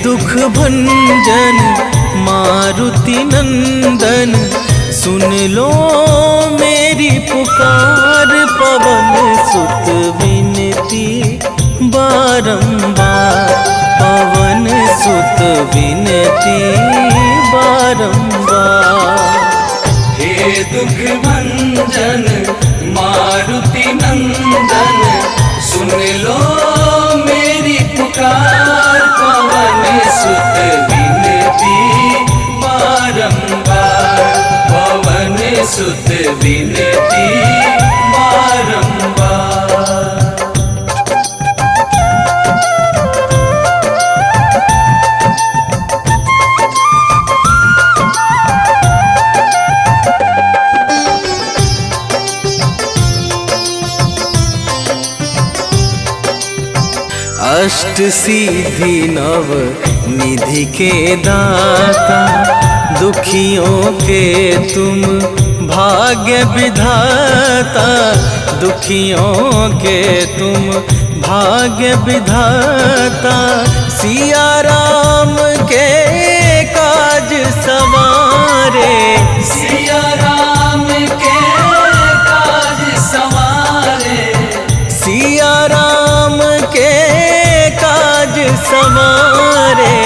दुख भंजन मारुति नंदन, सुन लो मेरी पुकार। पवन सुत विनती बारंबार, पवन सुत विनती बारंबार। हे दुख भंजन मारुति नंदन, सुन लो मेरी पुकार। पवन सुत विनती बारंबार, पवन सुत विनती बारंबार। अष्ट सिद्धि नव निधि के दाता, दुखियों के तुम भाग्य विधाता। दुखियों के तुम भाग्य विधाता, सिया राम के काज सवारे। सिया राम के काज सवारे, सिया राम के काज सवारे।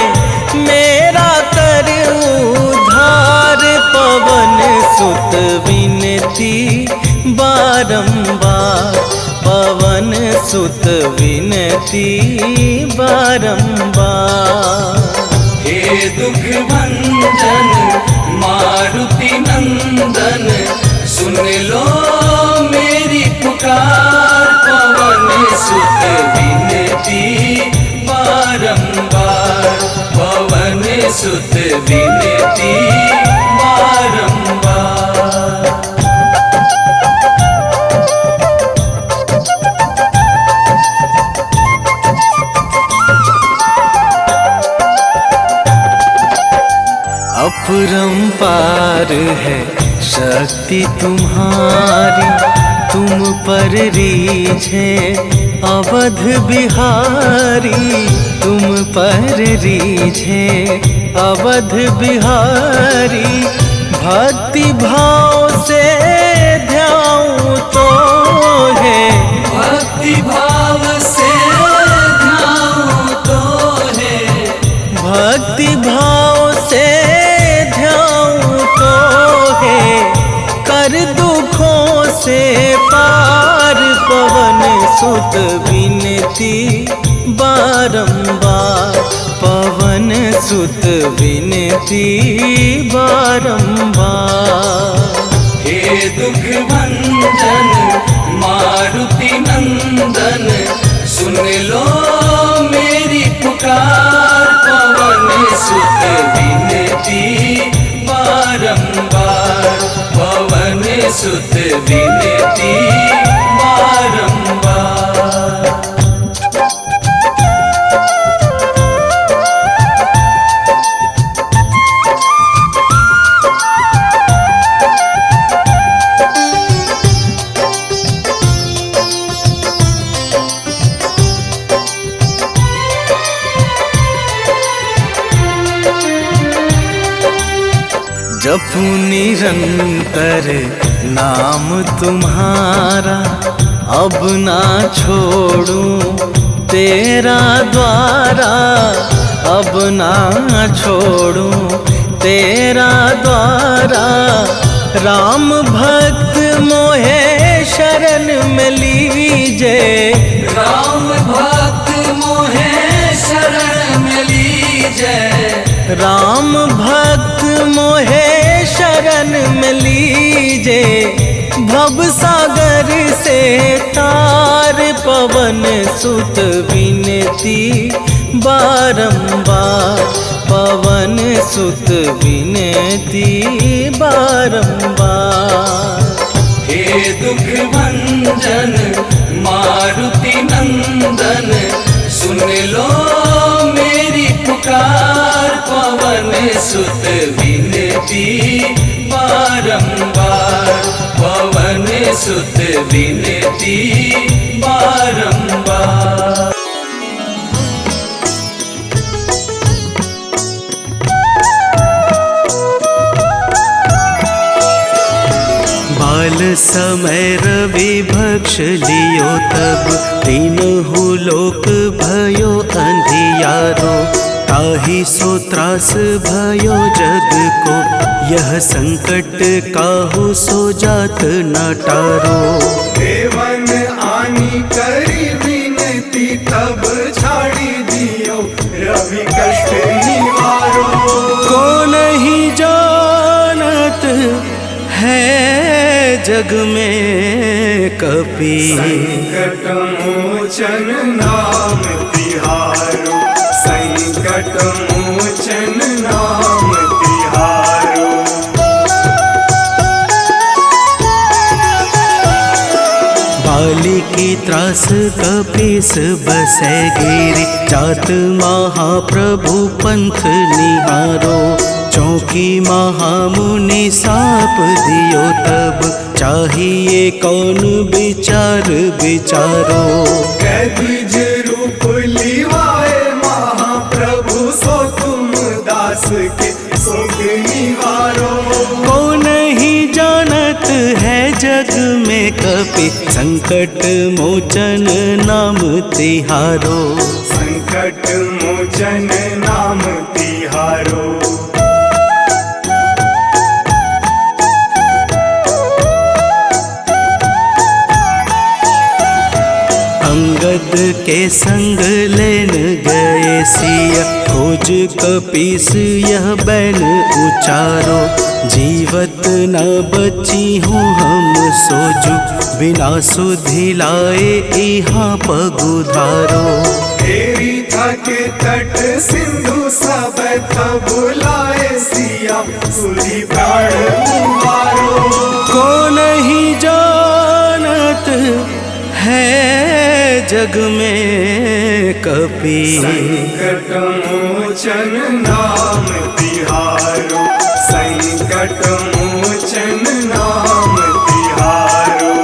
मेरा कर उद्धार, पवन सुत विनती बारंबार, पवन सुत विनती बारंबार। हे दुख भंजन मारुति नंदन, सुन लो मेरी पुकार। पवन सुत विनती बारंबार, पवन सुत विनती बारंबार। अपरंपार है शक्ति तुम्हारी, तुम पर रीझे अवध बिहारी। तुम पर रीझे अवध बिहारी, भक्ति भाव से ध्याऊं तो है। भक्ति भाव से ध्याऊं तो है, भक्ति भाव से ध्याऊं तो है। कर दुखों से पार, पवन सुत विनती बारंबार, पवन सुत विनती बारंबार। हे दुख भंजन मारुति नंदन, सुन लो मेरी पुकार। पवन सुत विनती बारंबार, पवन सुत विनती बारंबार। जपू निरंतर नाम तुम्हारा, अब ना छोड़ूं तेरा द्वारा। अब ना छोड़ूं तेरा द्वारा। राम भक्त मोहे शरण में लीजे, राम भक्त मोहे शरण में लीजे। राम भक्त मोहे शरण में लीजे। भव सागर से तार, पवन सुत विनती बारंबार, पवन सुत विनती बारंबार। हे दुख भंजन मारुति नंदन, सुन लो मेरी पुकार। पवन सुत विनती बारंबार, पवन सुत विनती बारंबार। समय रवि भक्ष लियो तब तीनहु लोक भयो अंधियारो। ताहि सो त्रास भयो जग को यह संकट काहू सो जात न टारो। देवन आनी करी विनती तब छाड़ी दियो रवि कष्ट निवारो। को नहीं जानत है जग में कपि संकट मोचन नाम तिहारो। संकट मोचन नाम तिहारो। बाली की त्रास कपीस बसै गिरी। जात महाप्रभु पंथ निहारो। चौकी महामुनि साप दियो तब चाहिए कौन विचार विचारो। कैदिज रूप लिवाए महाप्रभु सो तुम दास के शोक निवारो। को नहीं जानत है जग में कपि संकट मोचन नाम तिहारो। संकट मोचन नाम तिहारो। अंगद के संग लेन गए सिया। खोज कपीस यह बैन उचारो। जीवत न बची हूँ हम सोजू बिना सुधि लाए यहाँ पगुधारो। तेरी थके तट सिंधु सब तब बुलाए सिया सुधि प्राण उबारो। को नहीं जानत है जग में कपि संकट मोचन नाम तिहारो। संकट मोचन नाम तिहारो।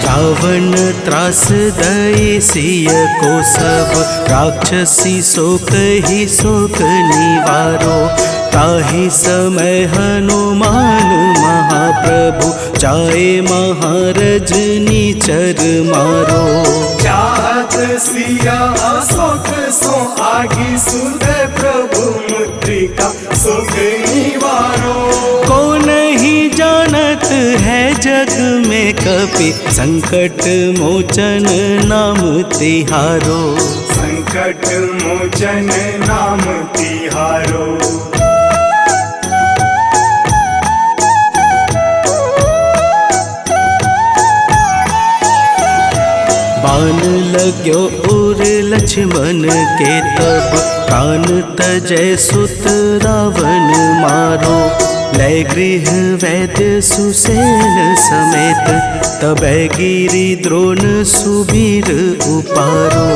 रावण त्रास दई सिय को सब राक्षसी शोक ही शोक निवारो। ताहि समय हनुमान महाप्रभु जाए महारज नीचर मारो। चाहत सिया शोक सो आगी सुधे प्रभु मुद्रिका शोक निवारो। को नहीं जानत है जग में कपि संकट मोचन नाम तिहारो। संकट मोचन नाम तिहारो। बाण लाग्यो उर लक्ष्मण के तब प्राण तजय सुत रावण मारो। लय गृह वैद्य सुसेन समेत तबै गिरि द्रोण सुबीर उपारो।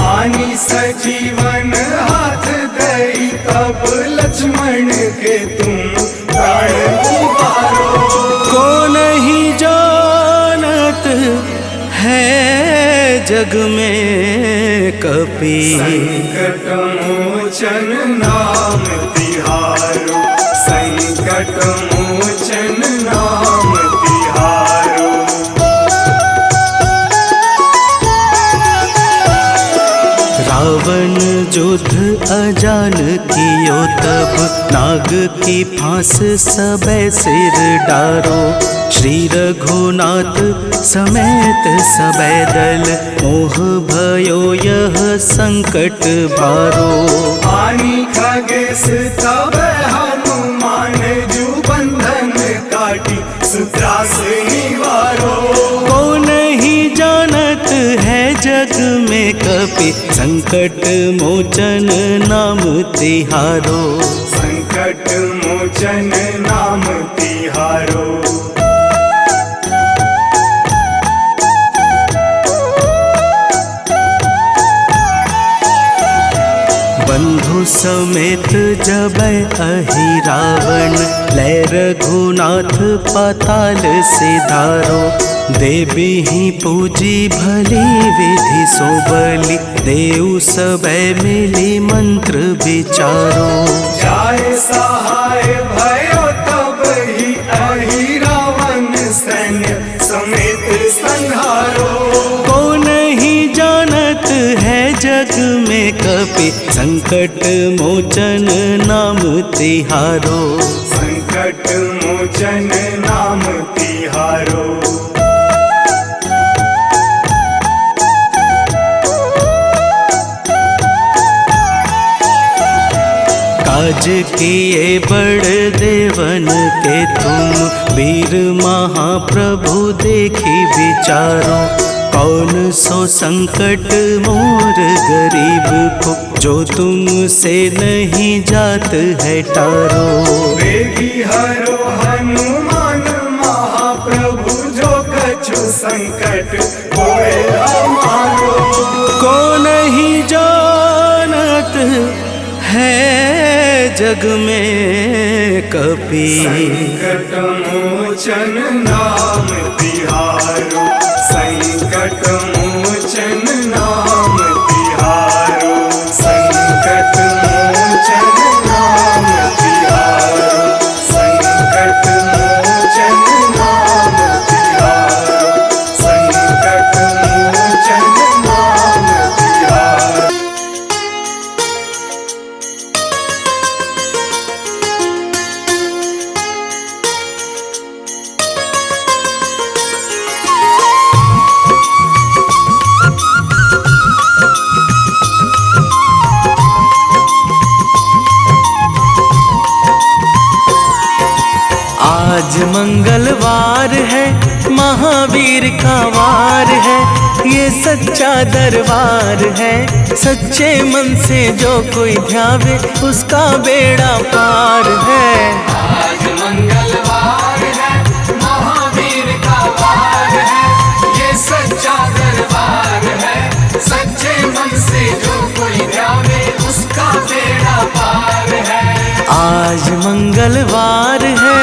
आनी सजीवन हाथ दई तब लक्ष्मण के तुम प्राण उबारो। को नहीं जानत है जग में कपि संकट मोचन नाम तिहारो। संकट मोचन नाम तिहारो। रावण युद्ध अजान कियो तब नाग की फांस सबे सिर डारो। श्री रघुनाथ समेत सबे दल मोह भयो यह संकट भारो। आनी खगेश तब हनुमान जू बंधन काटी सुत्रास निवारो। को नहीं जानत है जग में कपि संकट मोचन नाम तिहारो। संकट मोचन नाम तिहारो। बंधु समेत जबै अहि रावण। लय रघुनाथ पाताल सिधारो। देवी ही पूजी भली विधि सो बलि। देव सबे मिली मंत्र विचारो। जाय सहाय जग में कपि संकट मोचन नाम तिहारो। संकट मोचन नाम तिहारो। काज किए बड़ देवन के तुम, वीर महाप्रभु देखी विचारो। कौन सो संकट मोर गरीब को, जो तुमसे नहीं जात है टारो। वेगी हरो हनुमान महाप्रभु, जो कछु संकट होए हमारो। को नहीं जानत है जग में कपि, संकट मोचन नाम तिहारो। संकट मोचन नाम तिहारो। संकट मोचन नाम तिहारो। संकट मोचन नाम तिहारो। संकट मोचन नाम तिहारो। आज मंगलवार है, महावीर का वार है। ये सच्चा दरबार है, सच्चे मन से जो कोई ध्यावे उसका बेड़ा पार है। आज मंगलवार है, महावीर का वार है। ये सच्चा दरबार है, सच्चे मन से जो कोई ध्यावे उसका बेड़ा पार है। आज मंगलवार है,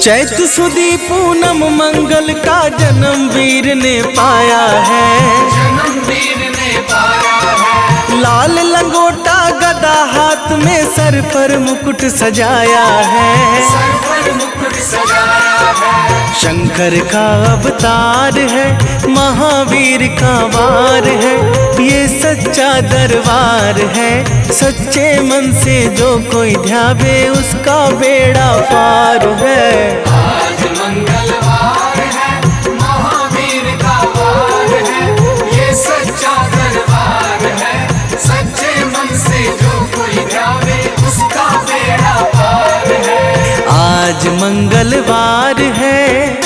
चैत सुदी पूनम मंगल का जन्म वीर ने पाया है। जन्म वीर ने पाया है। लाल लंगोटा गदा हाथ में, सर पर मुकुट सजाया है। सर पर मुकुट सजाया है। शंकर का अवतार है, महावीर का वार है। ये सच्चा दरबार है, सच्चे मन से जो कोई ध्यावे उसका बेड़ा पार है। आज मंगलवार है, महावीर का वार है। ये सच्चा दरबार है, सच्चे मन से जो कोई ध्यावे उसका बेड़ा पार है। आज मंगलवार है,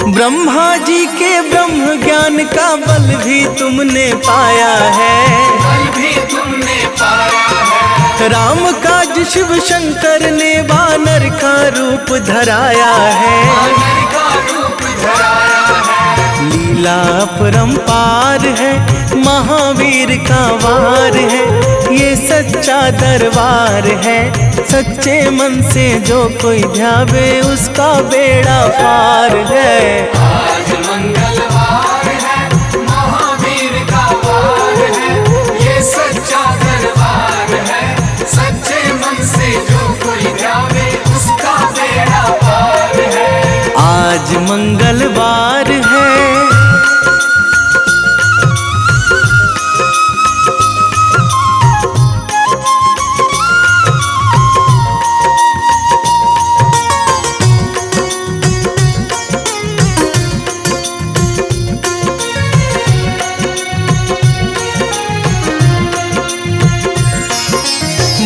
ब्रह्मा जी के ब्रह्म ज्ञान का बल भी तुमने पाया है। बल भी तुमने पाया है। राम काज शिव शंकर ने वानर का रूप धराया है। वानर का रूप धराया है। लीला अपरंपार है, महावीर का वार है। ये सच्चा दरबार है, सच्चे मन से जो कोई ध्यावे उसका बेड़ा पार है। आज मंगलवार है, महावीर का वार है। ये सच्चा दरबार है, सच्चे मन से जो कोई ध्यावे उसका बेड़ा पार है। आज मंगलवार है,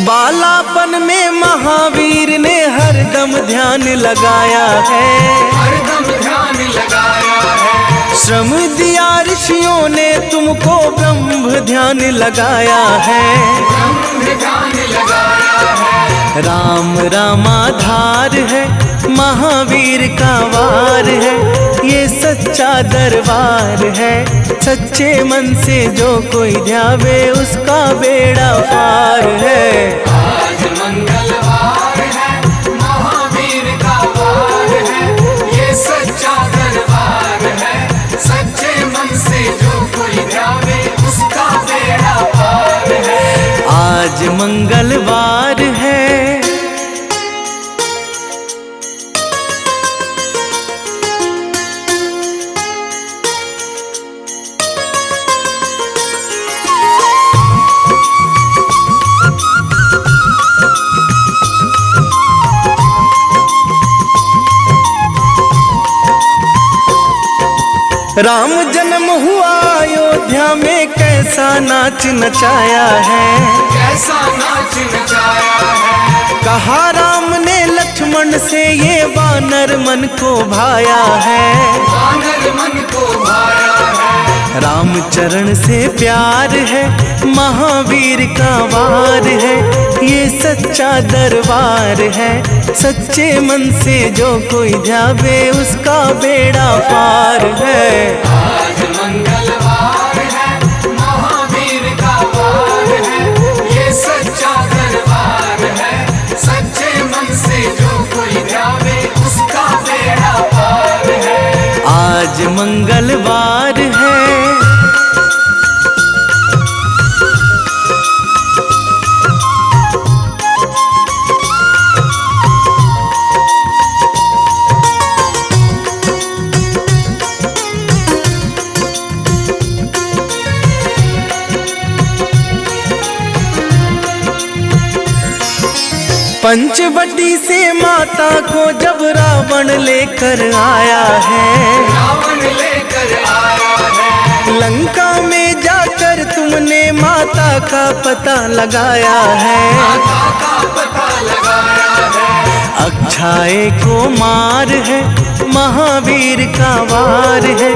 बालापन में महावीर ने हरदम ध्यान लगाया है। हरदम ध्यान लगाया है। श्रम दिया ऋषियों ने तुमको, ब्रह्म ध्यान लगाया है। ब्रह्म ध्यान राम रामाधार है, महावीर का वार है, ये सच्चा दरबार है। सच्चे मन से जो कोई ध्यावे उसका बेड़ा पार है। आज मंगलवार है, महावीर का वार है, ये सच्चा दरबार है। सच्चे मन से जो कोई ध्यावे उसका बेड़ा पार है। आज मंगलवार है। राम जन्म हुआ अयोध्या में, कैसा नाच नचाया है, कैसा नाच नचाया है। कहा राम ने लक्ष्मण से ये वानर मन को भाया है। वानर मन को भाया है। राम चरण से प्यार है, महावीर का वार है, ये सच्चा दरबार है। सच्चे मन से जो कोई ध्यावे उसका बेड़ा पार है। आज मंगलवार है, महावीर का वार है, ये सच्चा दरबार है। सच्चे मन से जो कोई ध्यावे उसका बेड़ा पार है। आज मंगलवार है। पंचवटी से माता को जब रावण लेकर आया है, रावण लेकर आया है। लंका में जाकर तुमने माता का पता लगाया है। माता का पता लगाया है। अक्षय को मार है, महावीर का वार है,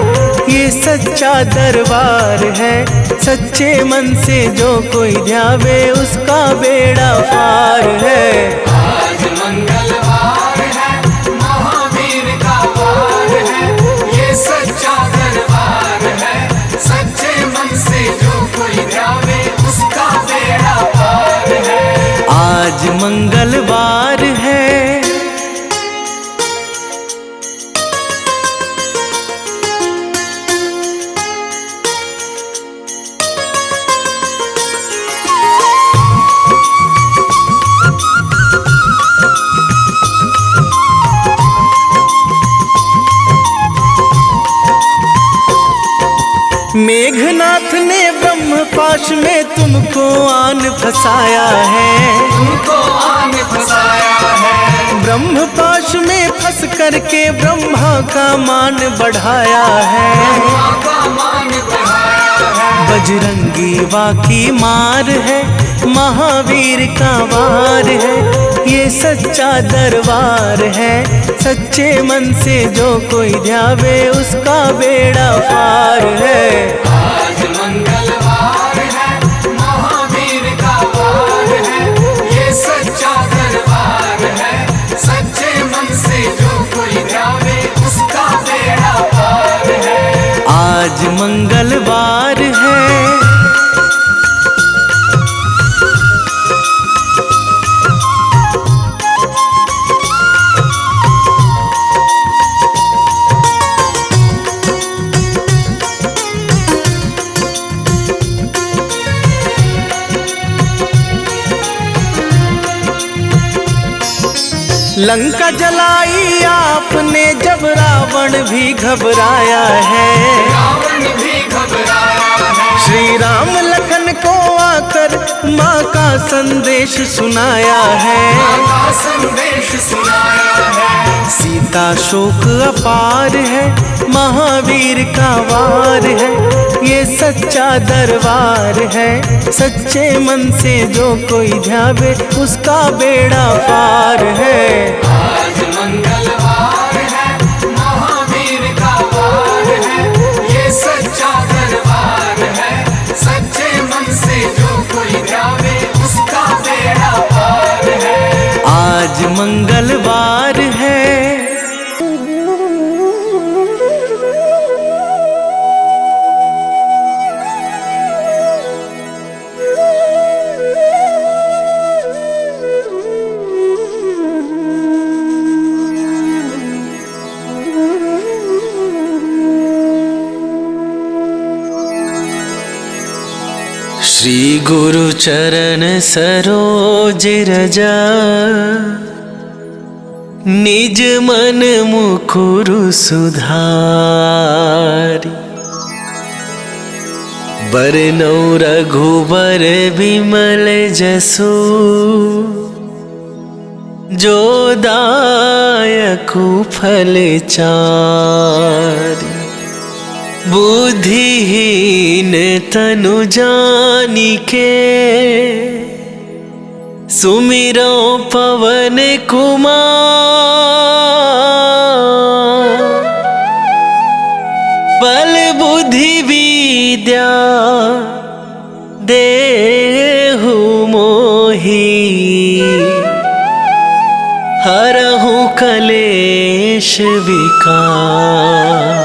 ये सच्चा दरबार है। सच्चे मन से जो कोई ध्यावे उसका बेड़ा पार है। आज मंगलवार है, महावीर का वार है, ये सच्चा दरबार है। सच्चे मन से जो कोई ध्यावे उसका बेड़ा पार है। आज मंगलवार है। मेघनाथ ने ब्रह्मपाश में तुमको आन फंसाया है। तुमको आन फंसाया है। ब्रह्मपाश में फंस करके ब्रह्मा का मान बढ़ाया है। ब्रह्मा का मान बढ़ाया है। बजरंगी वाकी मार है, महावीर का वार है, ये सच्चा दरबार है। सच्चे मन से जो कोई ध्यावे उसका बेड़ा पार है। आज मंगलवार है, महावीर का वार है, ये सच्चा दरबार है। सच्चे मन से जो कोई ध्यावे उसका बेड़ा पार है। आज मंगलवार है। लंका जलाई आपने जब रावण भी घबराया है। रावण भी घबराया है। श्री राम लखन को आकर माँ का संदेश सुनाया है। माँ का संदेश सुनाया है। सीता शोक अपार है, महावीर का वार है, ये सच्चा दरबार है। सच्चे मन से जो कोई ध्यावे उसका बेड़ा पार है। आज मंगलवार है, महावीर का वार है, ये सच्चा दरबार है। सच्चे मन से जो कोई ध्यावे उसका बेड़ा पार है। आज मंगलवार है। श्री गुरु चरण सरोज रजा, निज मन मुकुरु सुधारी। बरनौ रघुबर बिमल जसु, जो दायकु फल चारि। बुद्धिहीन तनु जानिके, सुमिरो पवन कुमार। बल बुद्धि विद्या देहु मोहि, हरहु कलेश विकार।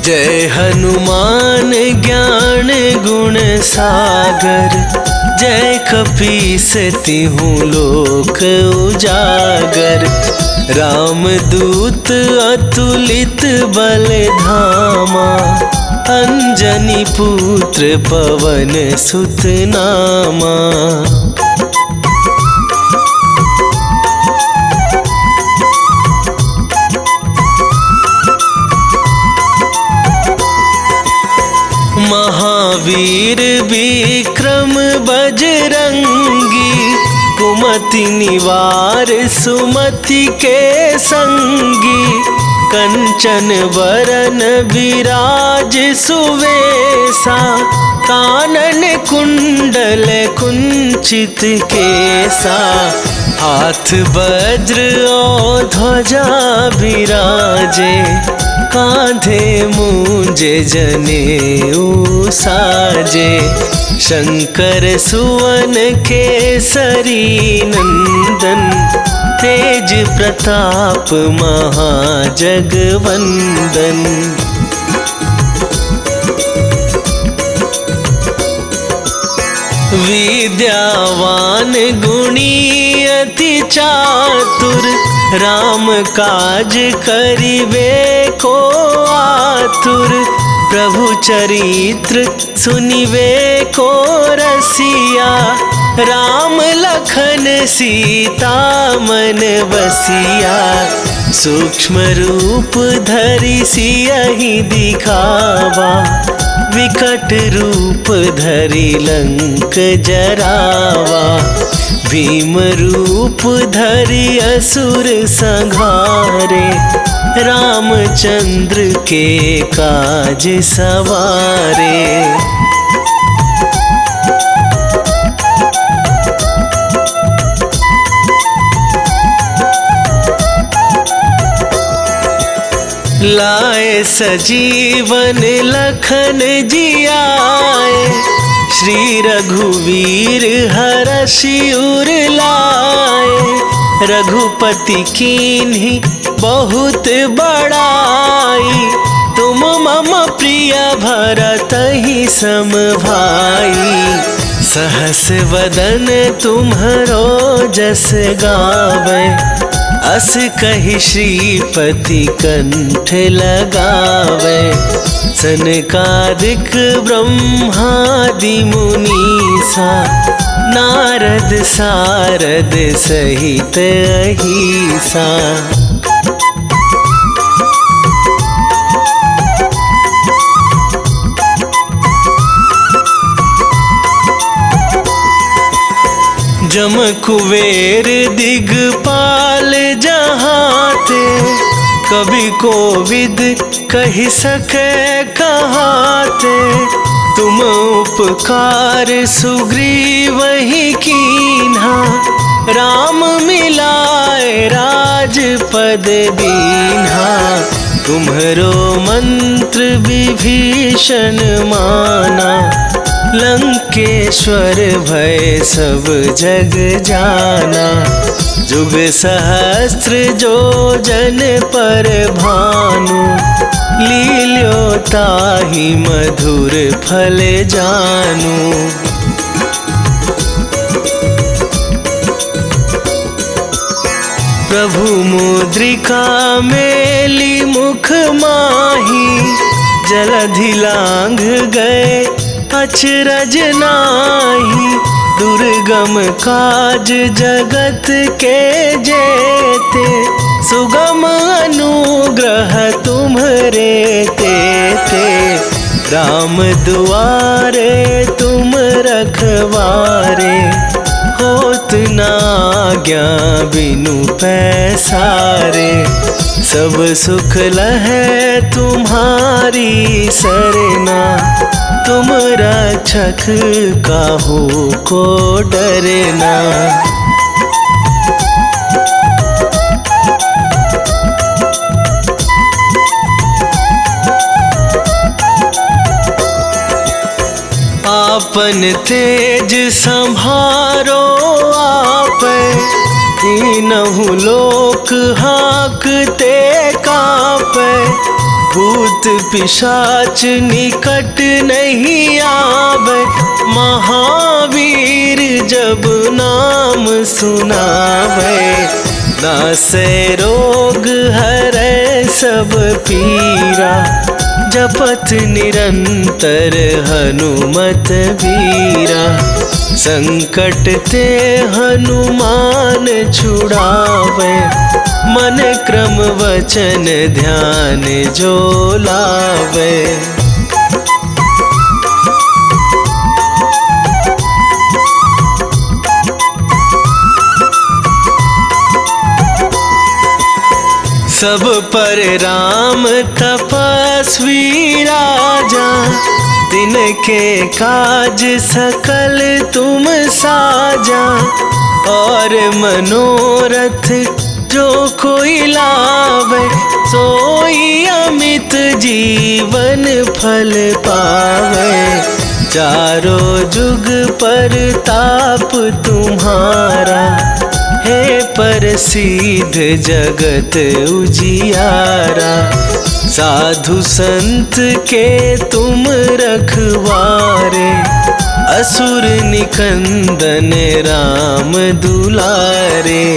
जय हनुमान ज्ञान गुण सागर, जय कपीस तिहुँ लोक उजागर। रामदूत अतुलित बल धामा, अंजनी पुत्र पवन सुत नामा। महावीर विक्रम बजरंगी, कुमति निवार सुमति के संगी। कंचन बरन विराज सुवेशा, कानन कुंडल कुंचित केसा। हाथ वज्र और ध्वजा विराजे, कांधे मूंजे जनेऊ साजे। शंकर सुवन केसरी नंदन, तेज प्रताप महाजगवंदन। विद्यावान गुणी अति चातुर, राम काज करिबे को आतुर। प्रभु चरित्र सुनिबे को रसिया, राम लखन सीता मन बसिया। सूक्ष्म रूप धरि सियहि दिखावा, विकट रूप धरि लंक जरावा। भीम रूप धरि असुर संहारे, रामचंद्र के काज सवारे। लाए सजीवन लखन जियाए, श्री रघुवीर हरषि उर लाए। रघुपति कीन्ही बहुत बड़ाई, तुम मम प्रिय भरतहि सम भाई। सहस वदन तुम्हरो जस गावे, अस कहि श्रीपति कंठ लगावे। सनकादिक ब्रह्मादि मुनीसा, नारद सारद सहित अहिसा। जम कुबेर दिगपाल जहाते, कभी कोविद कहि सके कहाते। तुम उपकार सुग्रीव ही कीन्हा, राम मिलाए राजपद दीन्हा, तुम्हरो मंत्र विभीषण माना। लंकेश्वर भय सब जग जाना, जुग सहस्त्र जो जन पर भानु। लील्यो ताहि मधुर फल जानू। प्रभु मुद्रिका मेली मुख माही, जलधि लांघ गए अचरज नाही। दुर्गम काज जगत के जेते, सुगम अनुग्रह तुम्हरे तेते। राम दुआरे तुम रखवारे, होत न आज्ञा बिनु पैसारे। सब सुख लहै तुम्हारी सरना, तुम रक्षक काहू को डरना। आपन तेज संभारो आप, तीनहु लोक हाँकते कापै। भूत पिशाच निकट नहीं आवे, महावीर जब नाम सुनावे। नासै रोग हरै सब पीरा, जपत निरंतर हनुमत वीरा। संकट ते हनुमान छुड़ावे, मन क्रम वचन ध्यान जो लावे। सब पर राम तपस्वी राजा, तिनके काज सकल तुम साजा। और मनोरथ जो कोई लावे, सोई अमित जीवन फल पावे। चारों जुग पर ताप तुम्हारा, हे प्रसिद्ध जगत उजियारा। साधु संत के तुम रखवारे, असुर निकंदन राम दुलारे।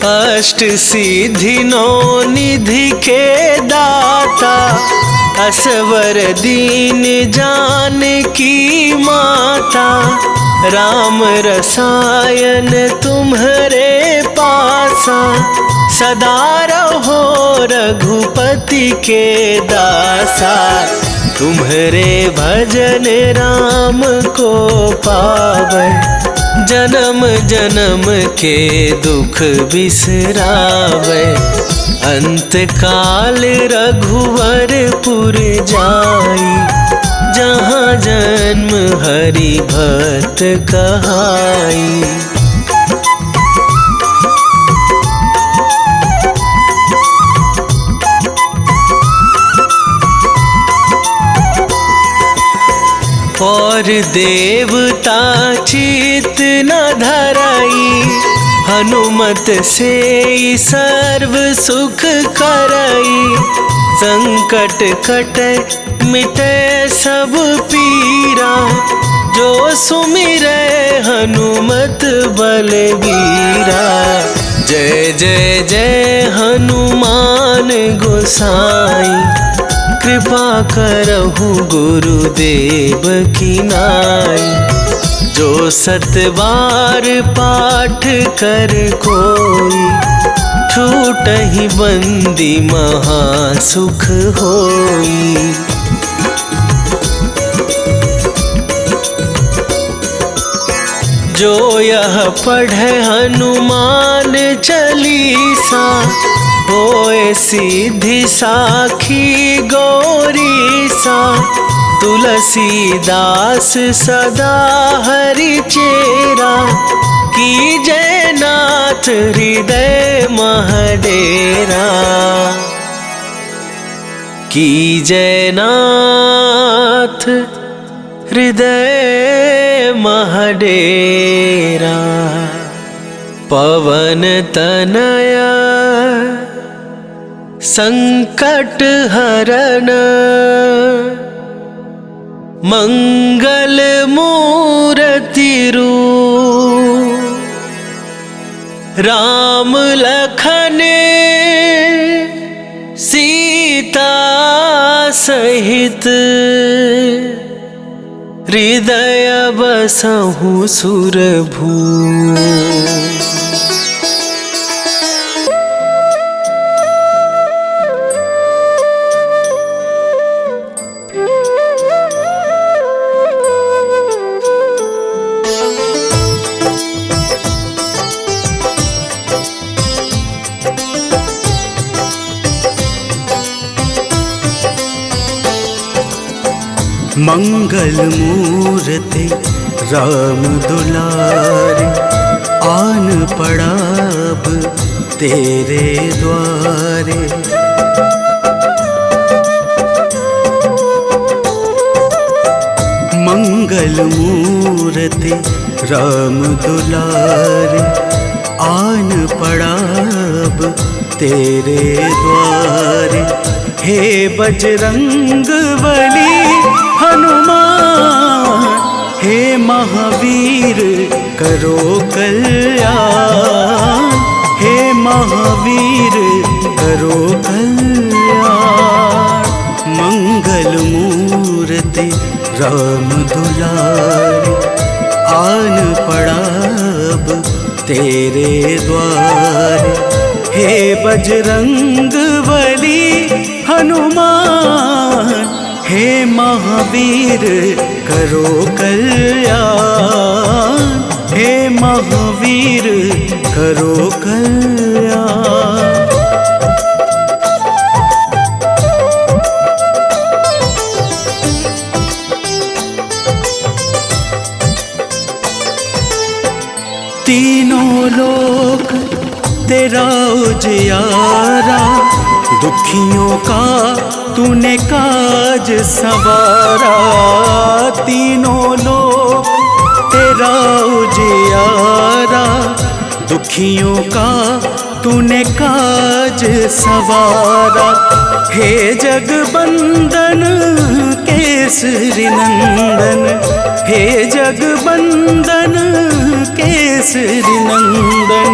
अष्ट सिद्धि नौ निधि के दाता, असवर दीन जानकी माता। राम रसायन तुम्हरे पासा, सदा रहो रघुपति के दासा। तुम्हरे भजन राम को पावै, जन्म जन्म के दुख बिसरावे। अंत काल रघुवरपुर जाई, जहाँ जन्म हरि भक्त कहाई। और देवता चित न धराई, हनुमत से सर्व सुख करई। संकट कटे मिटे सब पीरा, जो सुमिरै हनुमत बलबीरा। जय जय जय हनुमान गोसाई, कृपा करहु गुरुदेव की नाई। जो सत बार पाठ कर कोई, छूटहि बंदी महा सुख होई। जो यह पढ़े हनुमान चालीसा, होए सिद्धि साखी गौरीसा। तुलसीदास सदा हरि चेरा, कीजय नाथ हृदय महडेरा, कीजय नाथ हृदय महडेरा। पवन तनया संकट हरन, मंगल मूर्ति रूप, राम लखन सीता सहित, हृदय बसहु सुरभू। मंगल मूर्ति राम दुलारे, आन पड़ा अब तेरे द्वारे। मंगल मूर्ति राम दुलारे, आन पड़ा अब तेरे द्वारे। हे बजरंग बली हनुमान, हे महावीर करो कल्याण, हे महावीर करो कल्याण। मंगल मूर्ति राम दुलारे, आन पड़ा अब तेरे द्वारे। हे बजरंग बली हनुमान, हे महावीर करो कल्याण, हे महावीर करो कल्याण। तीनों लोक तेरा उजियारा, दुखियों का तूने काज सवारा। तीनों लोक तेरा उजियारा, दुखियों का तूने काज सवारा। हे जगबंदन केसरी नंदन, हे जगबंदन केसरी नंदन।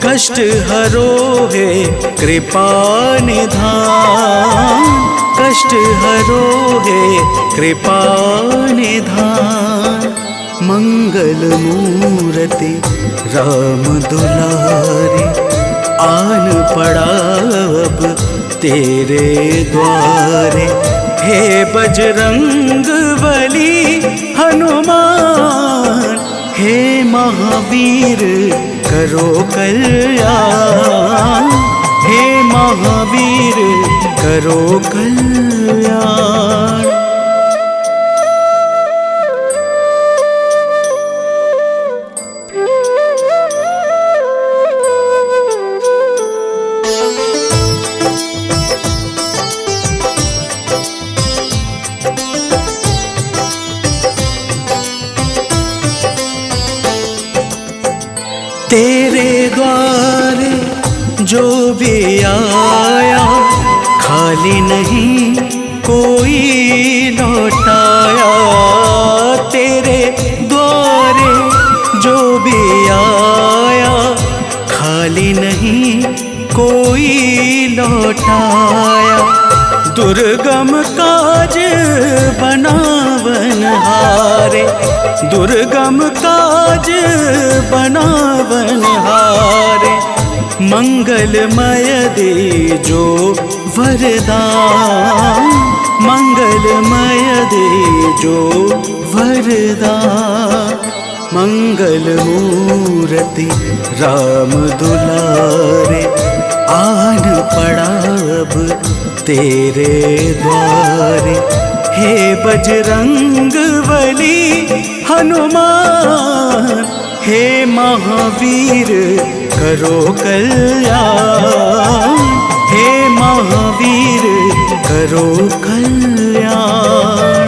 कष्ट हरो है कृपा निधान, कष्ट हरो है कृपा निधान। मंगल मूर्ति राम दुलारे, आन पड़ा अब तेरे द्वारे। हे बजरंग बली हनुमान, हे महावीर करो कल्याण, हे महावीर करो कल्याण। तेरे द्वारे जो भी आया, खाली नहीं कोई लौटाया। तेरे द्वारे जो भी आया, खाली नहीं कोई लौटाया। दुर्गम काज बनावनहारे, दुर्गम काज बनावनहारे। मंगलमय दे जो वरदान, मंगलमय दे जो वरदान। मंगल मूर्ति राम दुलारे, आन पड़ा अब तेरे द्वारे। हे बजरंग बली हनुमान, हे महावीर करो कल्याण, हे महावीर करो कल्याण।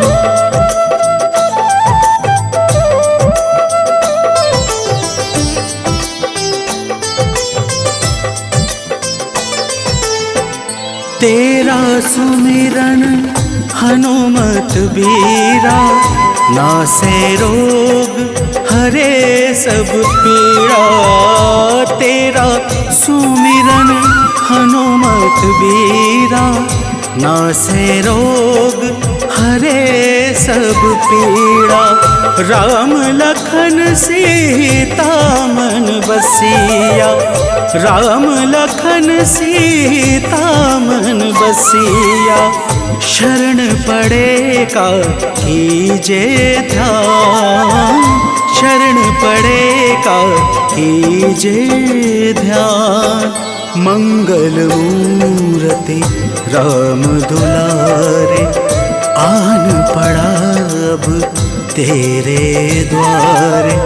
तेरा सुमिरन हनुमत बीरा, नासे रोग हरे सब पीड़ा। तेरा सुमिरन हनुमत बीरा, नासे रोग हरे सब पीड़ा। राम लखन सीता मन बसिया, राम लखन सीता मन बसिया। शरण पड़ेगा कीजे ध्यान, शरण पड़ेगा कीजे ध्यान। मंगल मूर्ति राम दुलारे, आन पड़ा अब तेरे द्वारे।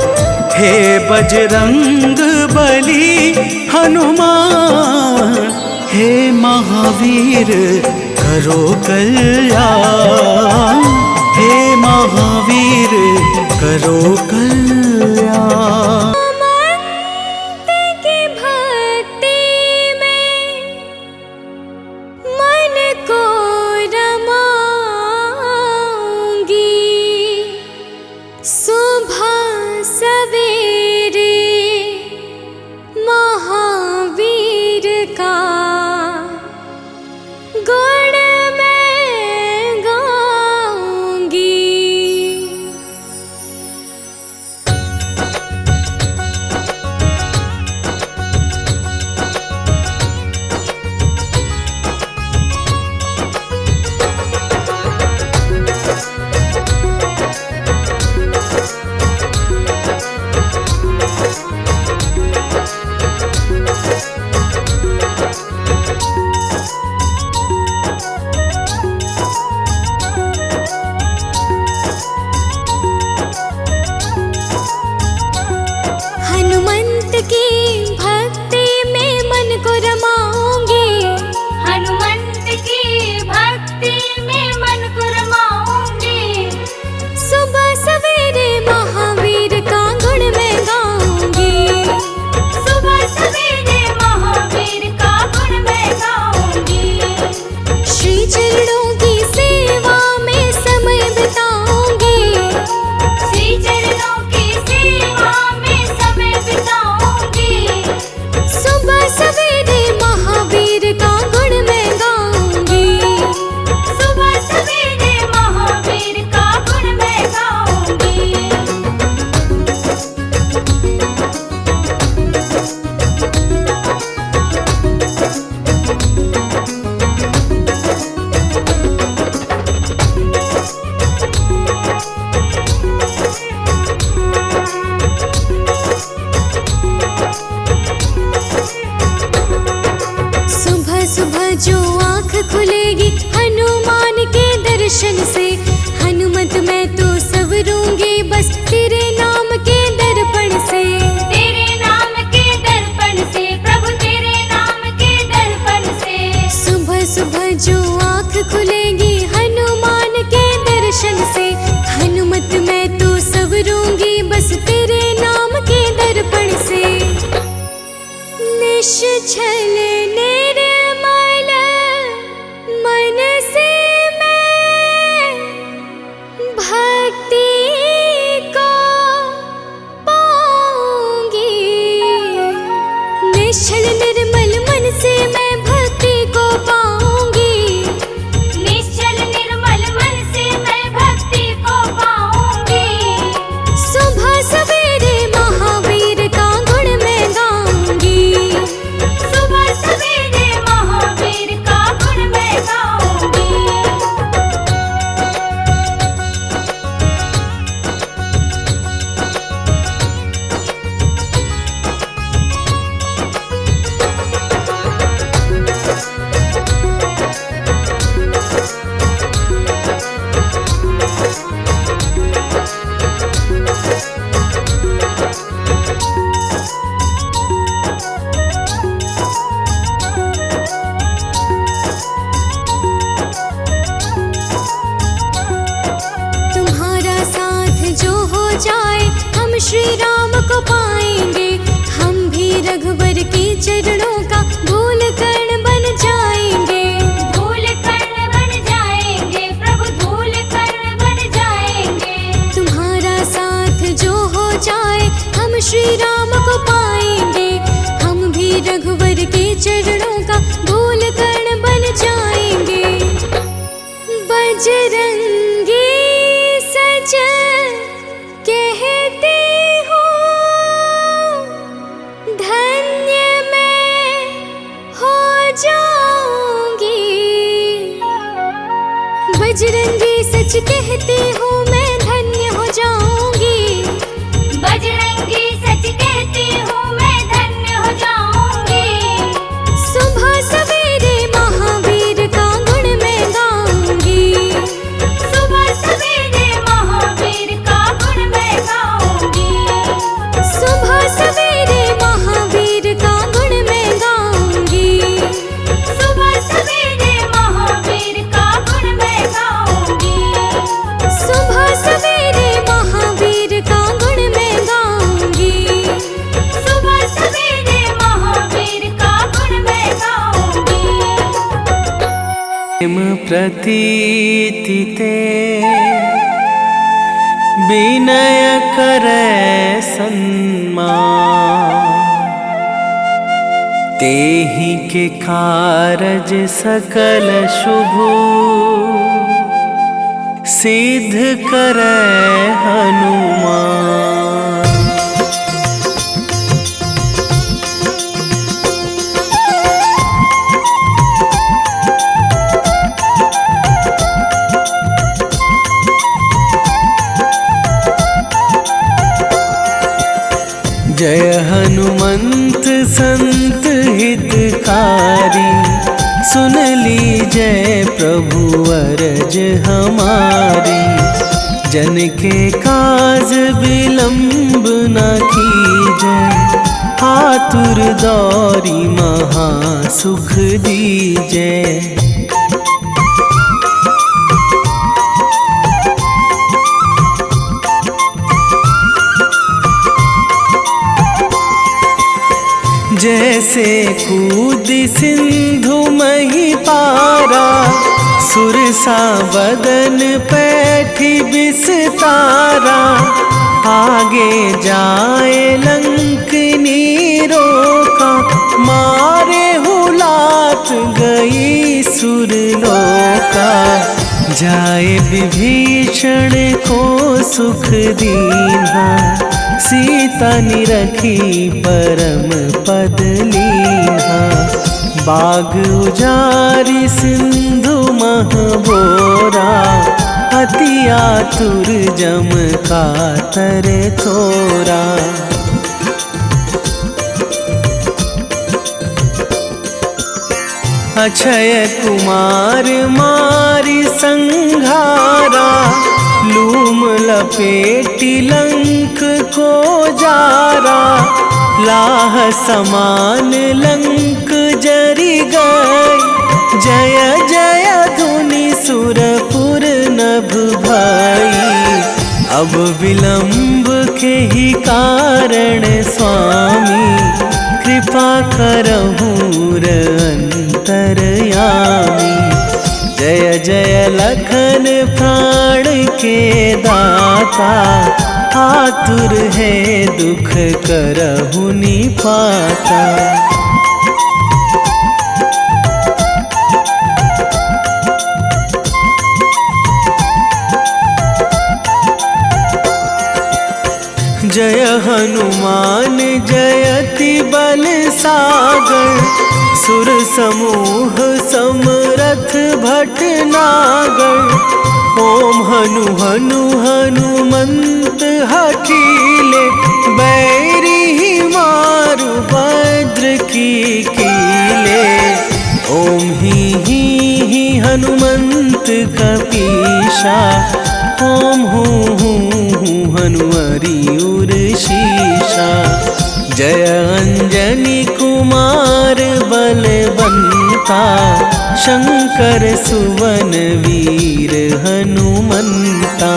हे बजरंग बली हनुमान, हे महावीर करो कल्याण, हे महावीर करो कल्याण। जाए हम श्री राम को पाएंगे। हम भी रघुवर के चरणों का धूल कण बन जाएंगे। धूल कण बन जाएंगे प्रभु, धूल कण बन जाएंगे। तुम्हारा साथ जो हो जाए हम श्री राम को पाएंगे। हम भी रघुवर के चरणों का धूल कण बन जाएंगे। बजरंगी सज कहते हो धन्य मैं हो जाऊंगी। बजरंगी सच कहते हो मैं धन्य हो जाऊंगी। बजरंगी सच कहते हो मैं धन्य हो जाऊंगी। सुबह सवेरे महावीर का गुण मैं गाऊंगी। सुबह सवेरे महावीर का गुण मैं गाऊंगी। सुबह सवेरे महावीर का गुण मैं गाऊंगी। सुबह सवेरे महावीर का गुण मैं गाऊंगी। सुबह सवेरे महावीर का गुण मैं गाऊंगी। सुबह सवेरे महावीर का गुण मैं गाऊंगी। प्रेम प्रतीति ते विनय करे सन्मान। तेहि के कारज सकल शुभ सिद्ध करे हनुमान। जय हनुमंत संत हितकारी। सुन लीजय प्रभु अरज हमारी। जन के काज विलंब न कीजय। आतुर दौरी महा सुख दीजय। जैसे कूद सिंधु मही पारा। सुरसा बदन पैठी बिस्तारा। आगे जाए लंकनी रोका। मारे हुलात गई सुरलोका। जाए विभीषण को सुख दीन्हा। सीता निरखी परम पद लीन्हा। बाग उजारी सिंधु महबोरा। अति आतुर जम कातर थोरा। अक्षय कुमार मारी संघारा। लूम लपेटी लंक को जारा। लाह समान लंक जरी गई। जय जय धुनि सुरपुर नभ भई। अब विलंब के ही कारण स्वामी। कृपा करहु अंतरयामी। जय जय लखन प्राण के दाता। आतुर है दुख करहु निपाता। जय हनुमान जयति बल सागर। सुर समूह समरथ भटनागर। ओम हनु हनु हनुमंत हठीले। बैरी मारु भद्र की कीले। ओम ही हनुमंत कपीशा। ओम हूँ हनुमरी उर शीशा। जय अंजनी कुमार बलवंता। शंकर सुवन वीर हनुमंता।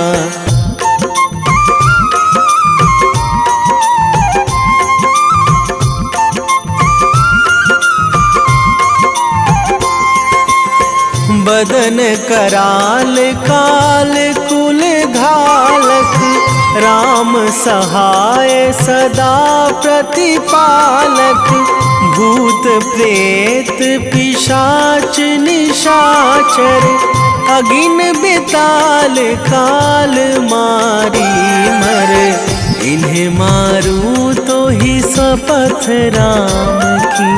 कराल काल कुल घालक, राम सहाय सदा प्रतिपालक। भूत प्रेत पिशाच निशाचर, अगिन बिताल काल मारी मर। इन्हें मारूं तो ही शपथ राम की,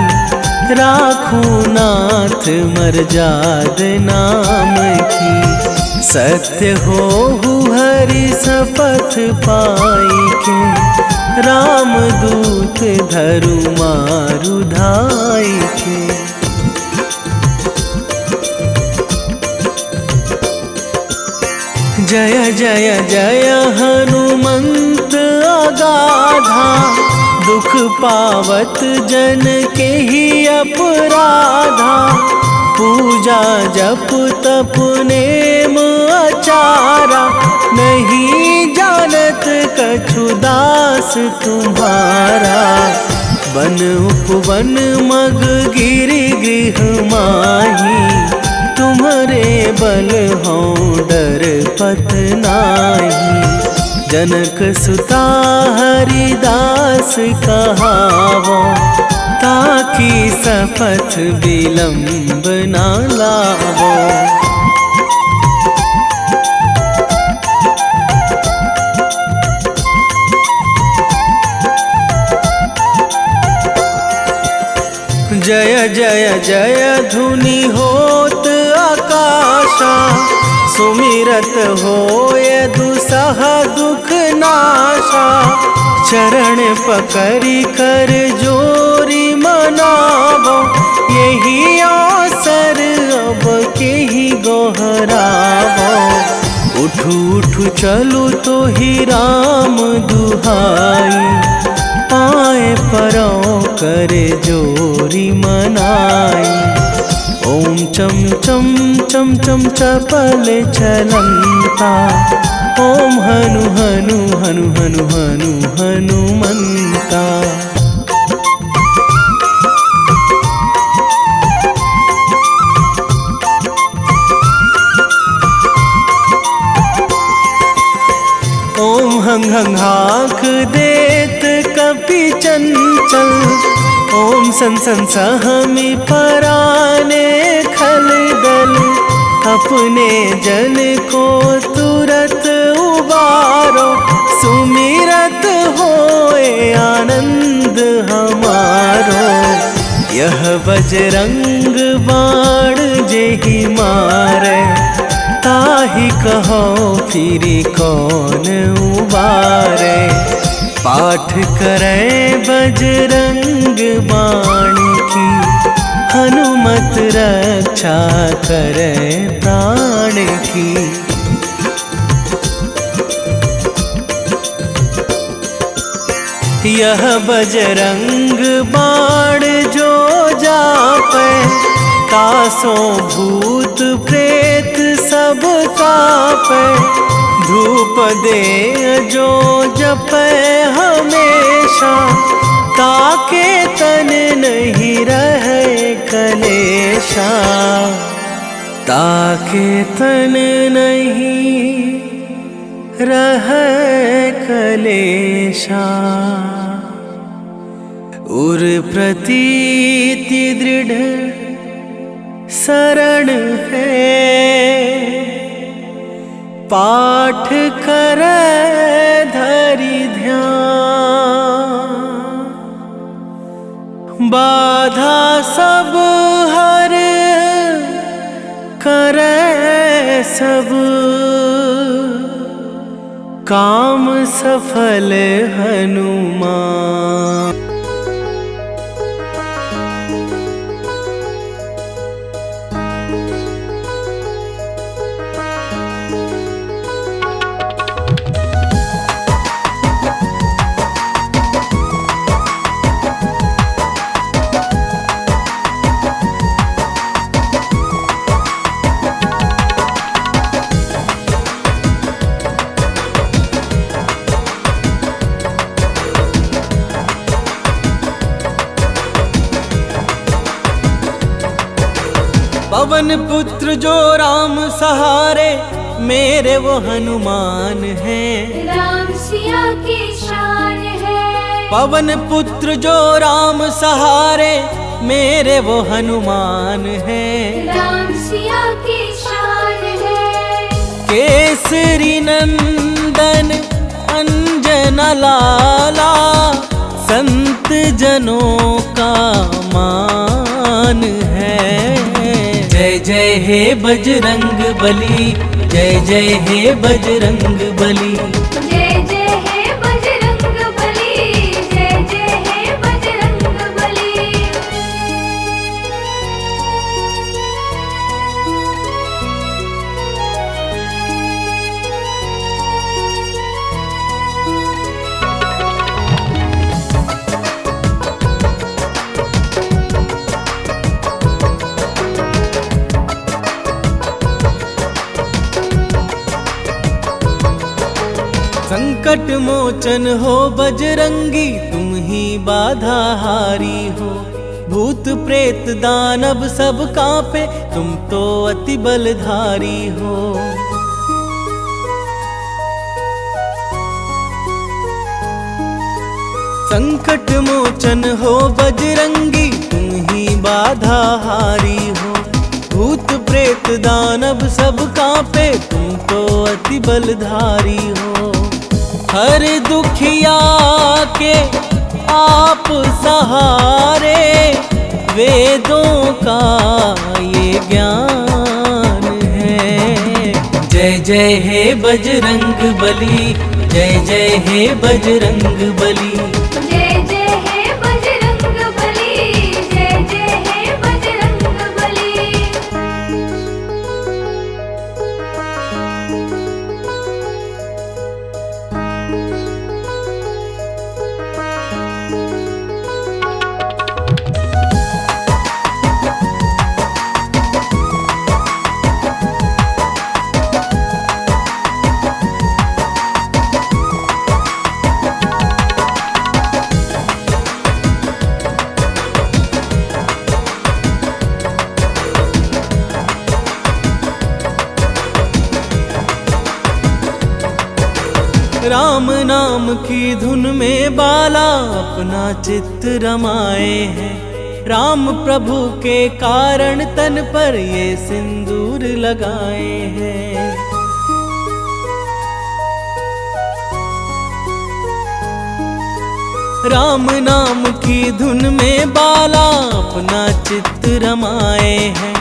राखूं नाथ मर्याद नाम की। सत्य हो हरि शपथ पाई के, राम दूत धरु मारु धाई के। जय जय जय हनुमंत अगाधा, दुख पावत जन के ही अपराधा। पूजा जप तप नेम आचारा, नहीं जानत कछु दास तुम्हारा। वन उपवन मग गिरि गृह माही, तुम्हारे बल हो डर पत नाही। जनक सुता हरिदास कहावो, ताकि शपथ विलंब ना लावो। जय जय जय धुनि होत आकाशा, सुमिरत होय दुसह दुख नाशा। चरण पकड़ी कर जोरी मनावो, यही अवसर अब के ही गोहरावो। उठू उठू चलू तो ही राम दुहाई, पाए परो करे जोरी मनाई। ओम चम चम चम चम चपल चलंता, ओम हनु हनु हनु हनु हनु हनुमंता। ओम हंग हंग हाक देत कपि चंचल, ओम सन सन सहमी पराने खल दल। अपने जन को तुरत उबारो, सुमिरत होए आनंद हमारो। यह बजरंग बाण जेहि मारे, ताहि कहो फिरि कौन उबारे। पाठ करें बजरंग बाण की, हनुमत रक्षा करें प्राण की। यह बजरंग बाण जो जापे, तासों भूत प्रेत सब कापे। धूप दे जो जपे हमेशा, ताके तन नहीं रहे कलेशा। ताके तन नहीं रहे कलेशा। उर प्रतीति दृढ़ शरण है, पाठ करे धरि ध्यान। बाधा सब हर करे सब, काम सफल हनुमान। पवन पुत्र जो राम सहारे मेरे वो हनुमान हैं। राम सिया की शान है। पवन पुत्र जो राम सहारे मेरे वो हनुमान हैं। राम सिया की शान है। केसरी नंदन अंजन लाला संत जनों का मान है। जय जय हे बजरंग बली, जय जय हे बजरंग बली। जय जय हे बजरंग बली, जय जय हे बजरंग बली। संकट मोचन हो बजरंगी, तुम ही बाधा हारी हो। भूत प्रेत दानव सब कांपे, तुम तो अति बलधारी हो। संकट मोचन हो बजरंगी, तुम ही बाधा हारी हो। भूत प्रेत दानव सब कांपे, तुम तो अति बलधारी हो। हर दुखिया के आप सहारे, वेदों का ये ज्ञान है। जय जय हे बजरंग बली, जय जय हे बजरंग बली। जय जय हे बजरंग बली, जय जय हे बजरंग बली। राम नाम की धुन में बाला अपना चित्त रमाए हैं। राम प्रभु के कारण तन पर ये सिंदूर लगाए हैं। राम नाम की धुन में बाला अपना चित्त रमाए हैं।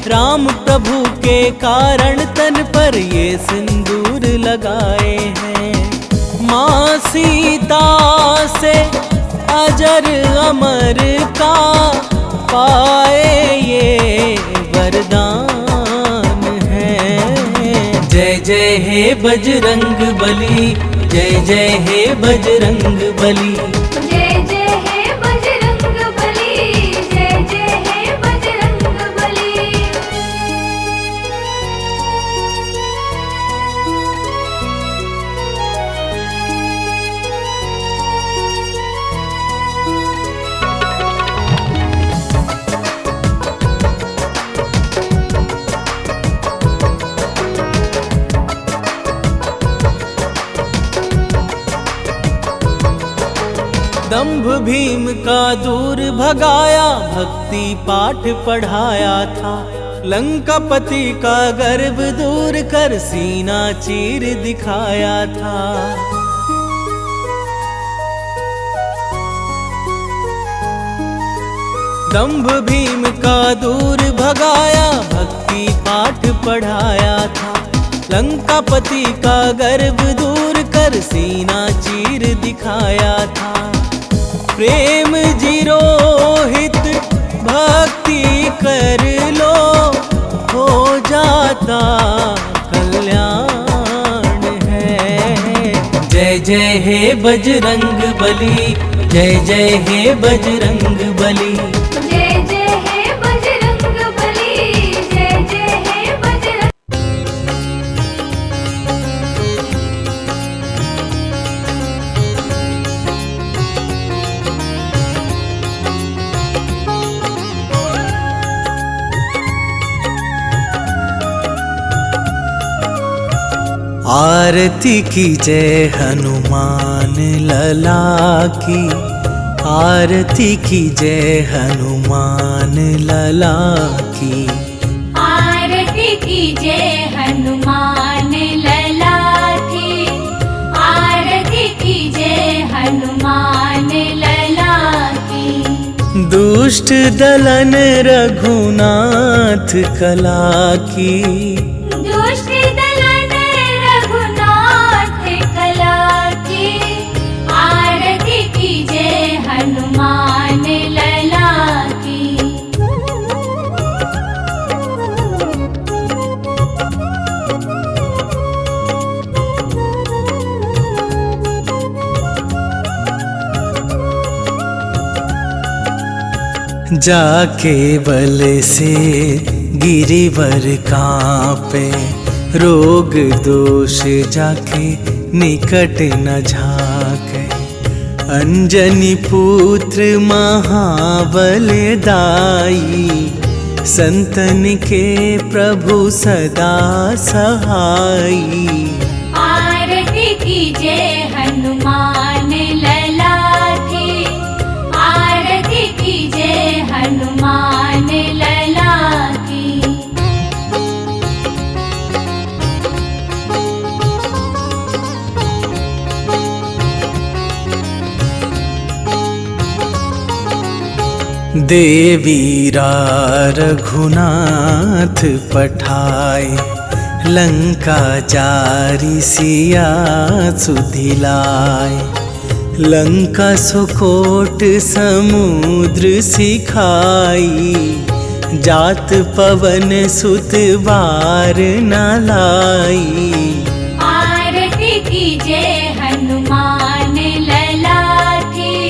राम प्रभु के कारण तन पर ये सिंदूर लगाए हैं। माँ सीता से अजर अमर का पाए ये वरदान है। जय जय हे बजरंग बली, जय जय हे बजरंग बली। जय जय हे बजरंग बली, जय जय हे बजरंग बली। दंभ भीम का दूर भगाया, भक्ति पाठ पढ़ाया था। लंकापति का गर्व दूर कर सीना चीर दिखाया था। दंभ भीम का दूर भगाया, भक्ति पाठ पढ़ाया था। लंकापति का गर्व दूर कर सीना चीर दिखाया था। प्रेम जीरोहित भक्ति कर लो, हो जाता कल्याण है। जय जय हे बजरंग बली, जय जय हे बजरंग बली। जय जय हे बजरंग बली, जय जय हे बजरंग। आरती कीजय हनुमान लला की, आरती कीजय हनुमान लला की। आरती कीजय हनुमान लला की, आरती कीजय हनुमान लला की। दुष्ट दलन रघुनाथ कला की, दुष्ट दलन रघुनाथ कला की। आरती कीजय हनुमान लला की। जाके बल से गिरिवर कांपे, रोग दोष जाके निकट न झाके। अंजनी पुत्र महाबल दाई, संतन के प्रभु सदा सहाई। आरती कीजय हनुमान लला की, आरती कीजय हनुमान लला की। देवीरा रघुनाथ पठाए, लंका जारी सिया सुधिलाए। लंका सुकोट समुद्र सिखाई, जात पवन सुत बार न लाई। आरती कीजय हनुमान लला की,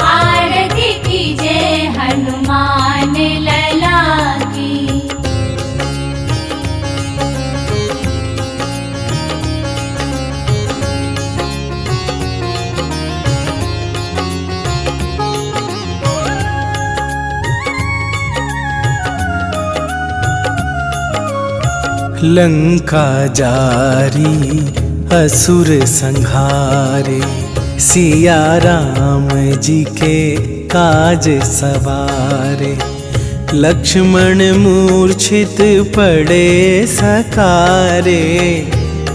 आरती कीजय हनुमान लला की। लंका जारी असुर संहारे, सिया राम जी के काज सवारे। लक्ष्मण मूर्छित पड़े सकारे,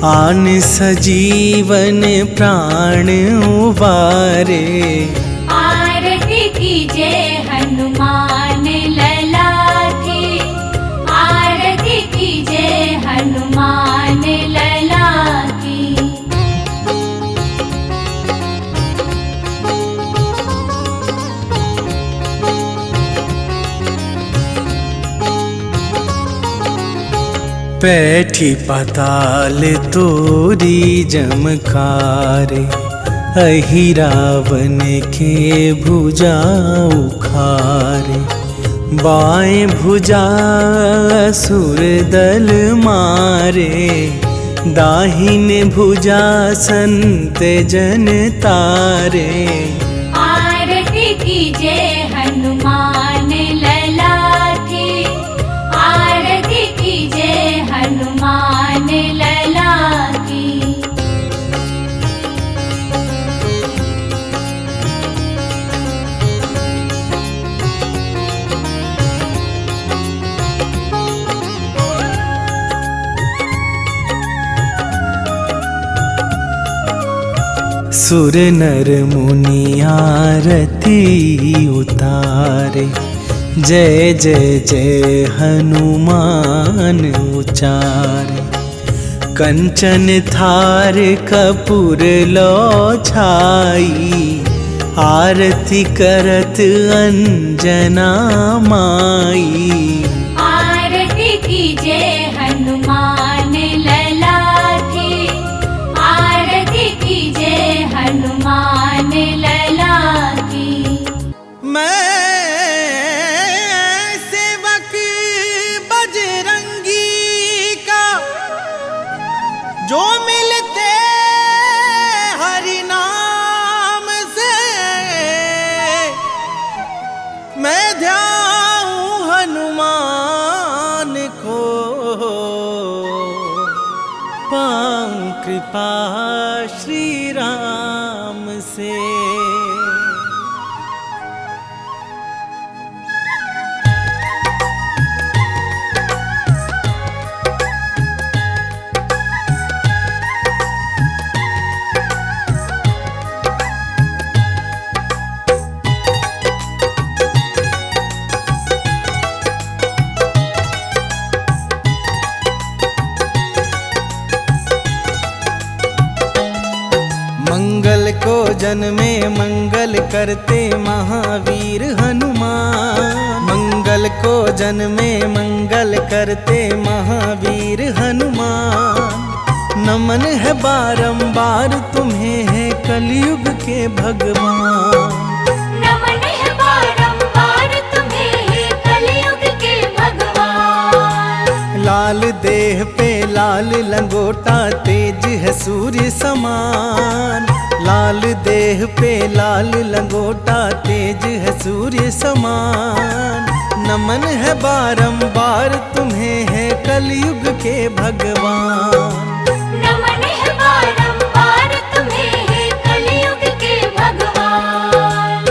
आन सजीवन प्राण उबारे। आरती कीजय हनुमान लला की, आरती कीजय हनुमान लला की। पैठी पाताल तोरी जमकारे, अहि रावण के भुजा उखारे। बाएं भुजा असुर दल मारे, दाहिन भुजा संत जन तारे। आरती कीजय हनुमान लला की, आरती कीजय हनुमान लला की। सुर नर मुनि आरती उतारे, जय जय जय हनुमान उचारे। कंचन थार कपूर लो छाई, आरती करत अंजना माई। आरती कीजय हनुमान लला की, आरती कीजय हनुमान लला की। मैं सेवक बजरंगी का, जो मिलते हरि नाम से। मैं ध्याऊं हनुमान कृपा श्री राम से। मंगल को जन्मे मंगल करते महावीर हनुमान। मंगल को जन्मे मंगल करते महावीर हनुमान। नमन है बारंबार तुम्हें है कलयुग के भगवान। नमन है बारंबार तुम्हें है कलयुग के भगवान। लाल देह पे लाल लंगोटा तेज है सूर्य समान। लाल देह पे लाल लंगोटा तेज है सूर्य समान। नमन है बारंबार तुम्हें है कलयुग के भगवान। नमन है बारंबार तुम्हें है कलयुग के भगवान।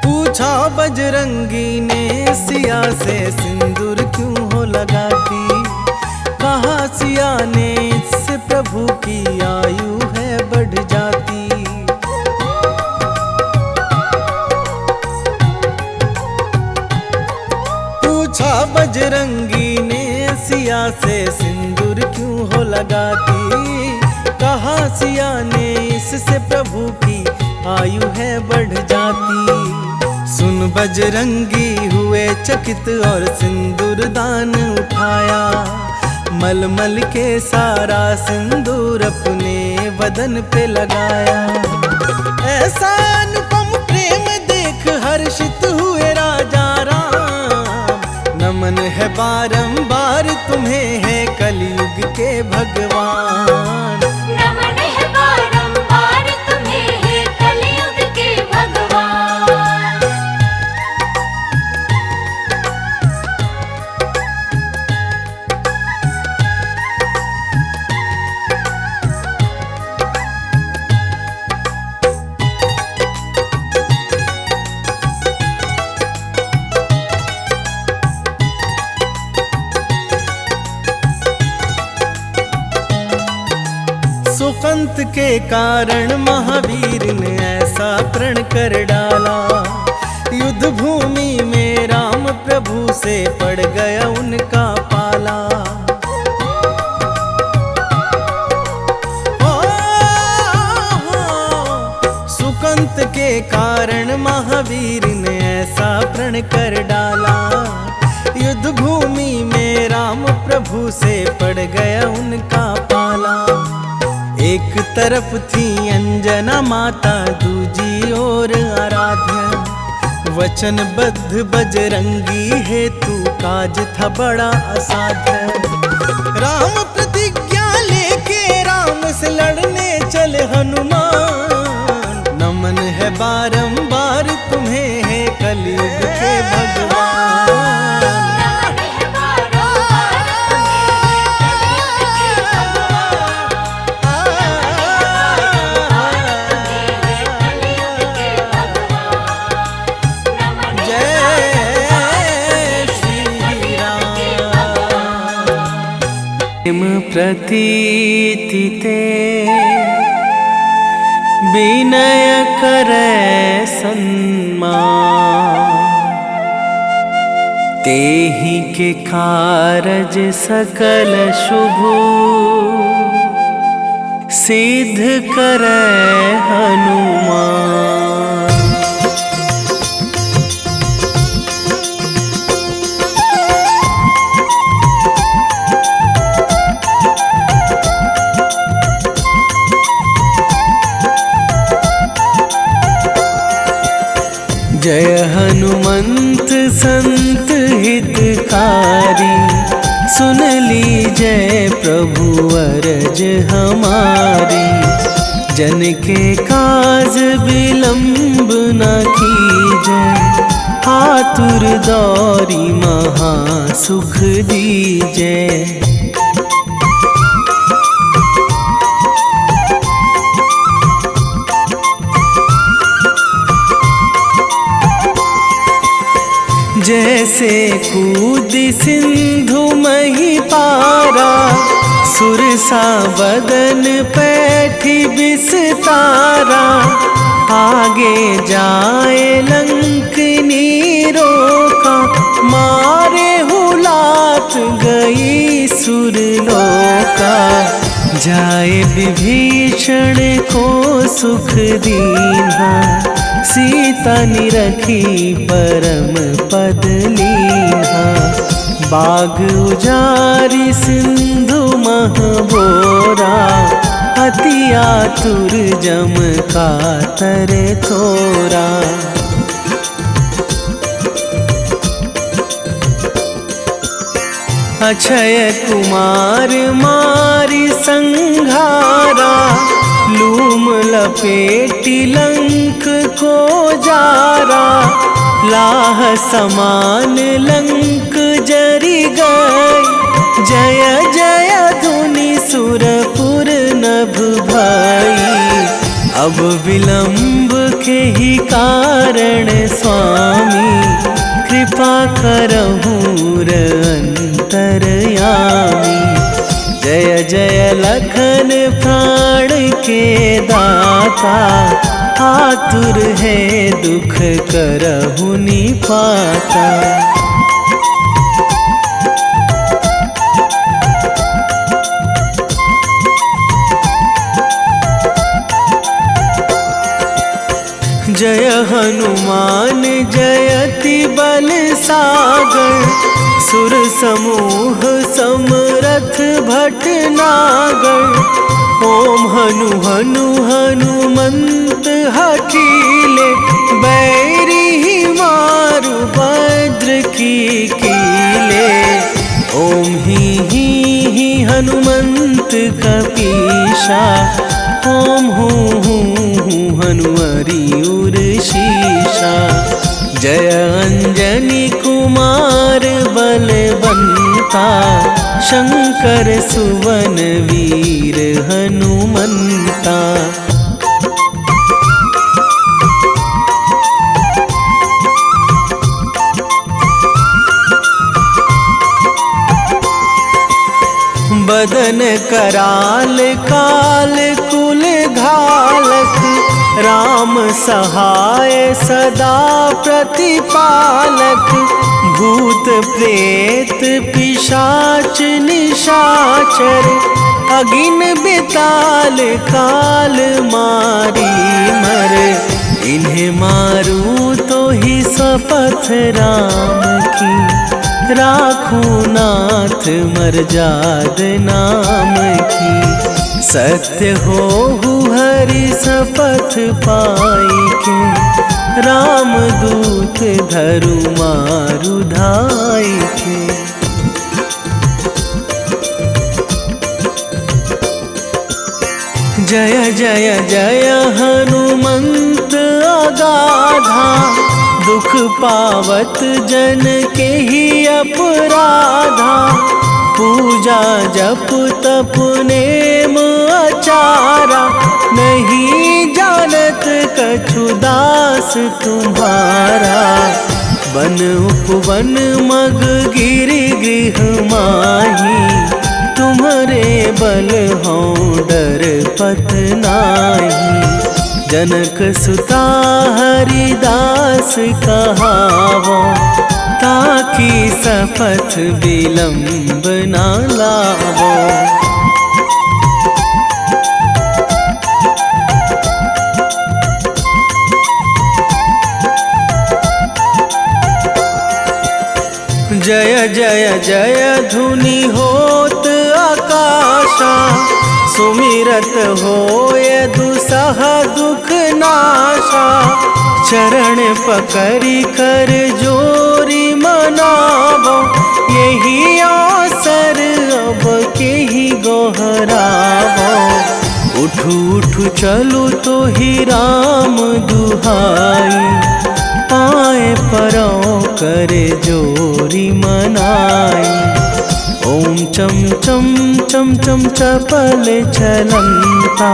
पूछा बजरंगी ने सिया से सिंदूर क्यों हो लगाती। कहा सिया ने इससे प्रभु की आयु है बढ़ जाती। पूछा बजरंगी ने सिया से सिंदूर क्यों हो लगाती। कहा सिया ने इससे प्रभु की आयु है बढ़ जाती। सुन बजरंगी हुए चकित और सिंदूर दान उठाया। मलमल के सारा सिंदूर अपने बदन पे लगाया। ऐसा अनुपम प्रेम देख हर्षित हुए राजा राम। नमन है बारंबार तुम्हें है कलयुग के भगवान। नमन है बारंबार तुम्हें है कलयुग के भगवान। सुकंत के कारण महावीर ने ऐसा प्रण कर डाला। युद्ध भूमि में राम प्रभु से पड़ गया उनका पाला। सुकंत के कारण महावीर ने ऐसा प्रण कर डाला। युद्ध भूमि में राम प्रभु से पड़ गया उनका पाला। एक तरफ थी अंजना माता दूजी ओर आराध्या। वचनबद्ध बजरंगी हेतु काज था बड़ा असाध्य। राम प्रतिज्ञा लेके राम से लड़ने चले हनुमान। नमन है बारंबार तुम्हें है कलयुग के भगवान। नमन है बारंबार प्रतीति ते विनय करे सन्मान। तेहि के कारज सकल शुभ सिद्ध करे हनुमान। जय हनुमान हनुमंत संत हितकारी, सुन लीजय प्रभु अरज हमारी। जन के काज विलंब न कीजय, आतुर दौरी महा सुख दीजय। जैसे कूद सिंधु मही पारा, सुरसा बदन पैठी बिस्तारा। आगे जाए लंकनी रोका, मारे हुलात गई सुरलोका। जाए विभीषण को सुख दीन्हा, सीता निरखी परम पद लीन्हा। बाग उजारी सिंधु महबोरा, अति आतुर जम कातर थोरा। अक्षय कुमार मारी संघारा, लूम लपेटी लंक को जारा। लाह समान लंक जरी गई, जय जय धुनि सुरपुर नभ भई। अब विलंब के ही कारण स्वामी, कृपा करहूँ अंतरयामी। जय जय लखन प्राण के दाता, आतुर है दुख करहु निपाता। जय हनुमान जयति बल सागर, सुर समूह समरथ भटनागर। ओम हनु हनु हनुमंत हठीले, बैरी ही मारु भद्र की कीले। ओम ही हनुमंत कपीशा, ओम हूँ हनुमरी उर शीशा। जय अंजनी कुमार बलवंता, शंकर सुवन वीर हनुमंता। बदन कराल काल कुल घालक, राम सहाय सदा प्रतिपालक। भूत प्रेत पिशाच निशाचर, अगिन बिताल काल मारी मर। इन्हें मारूं तो ही शपथ राम की, राखूं नाथ मर्याद नाम की। सत्य हो हरि शपथ पाई के, राम दूत धरु मारु धाई के। जय जय जय हनुमंत अगाधा, दुख पावत जन के ही अपराधा। पूजा जप तप नेम आचारा, नहीं जानत कछु दास तुम्हारा। बन उपवन मग गिरि गृह माही, तुम्हारे बल हों डर पत नाही। जनक सुता हरिदास कहावो, ताकि शपथ विलंब ना लावो। जय जय जय धुनि होत आकाशा, सुमिरत होय दुसह दुख नाशा। चरण पकड़ी कर जोरी मनावो, यही अवसर अब के ही गोहरावो। उठू उठू चलू तो ही राम दुहाई, पाए परो करे जोरी मनाई। ओम चम चम चम चम चपल चलंता,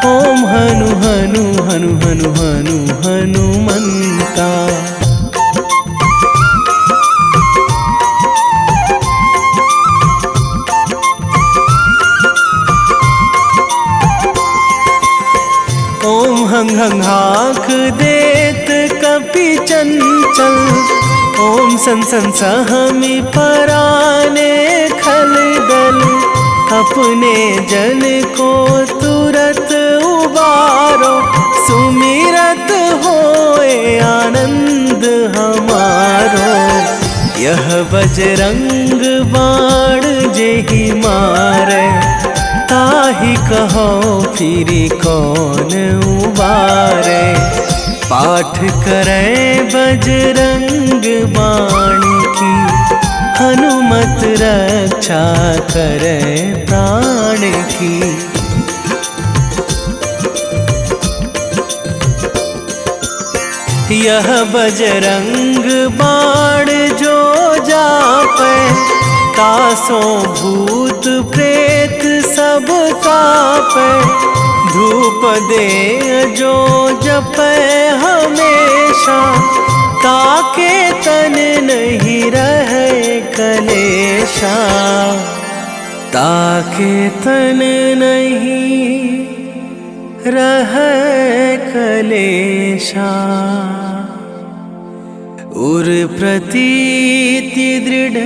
ओम हनु हनु हनु हनु हनु हनुमंता। ओम हंग हंग हाक देत कपि चंचल, ओम सन सन सहमी पराने खल दल। अपने जन को तुरत उबारो, सुमिरत होए आनंद हमारो। यह बजरंग बाण जेहि मारे, ताहि कहो फिरी कौन उबारे। पाठ करें बजरंग बाण की, हनुमत रक्षा करें प्राण की। यह बजरंग बाण जो जापे, तासों भूत प्रेत सब कापे। धूप दे जो जपे हमेशा, ताके तन नहीं रहे कलेशा। ताके तन नहीं रहे कलेशा। उर प्रतीति दृढ़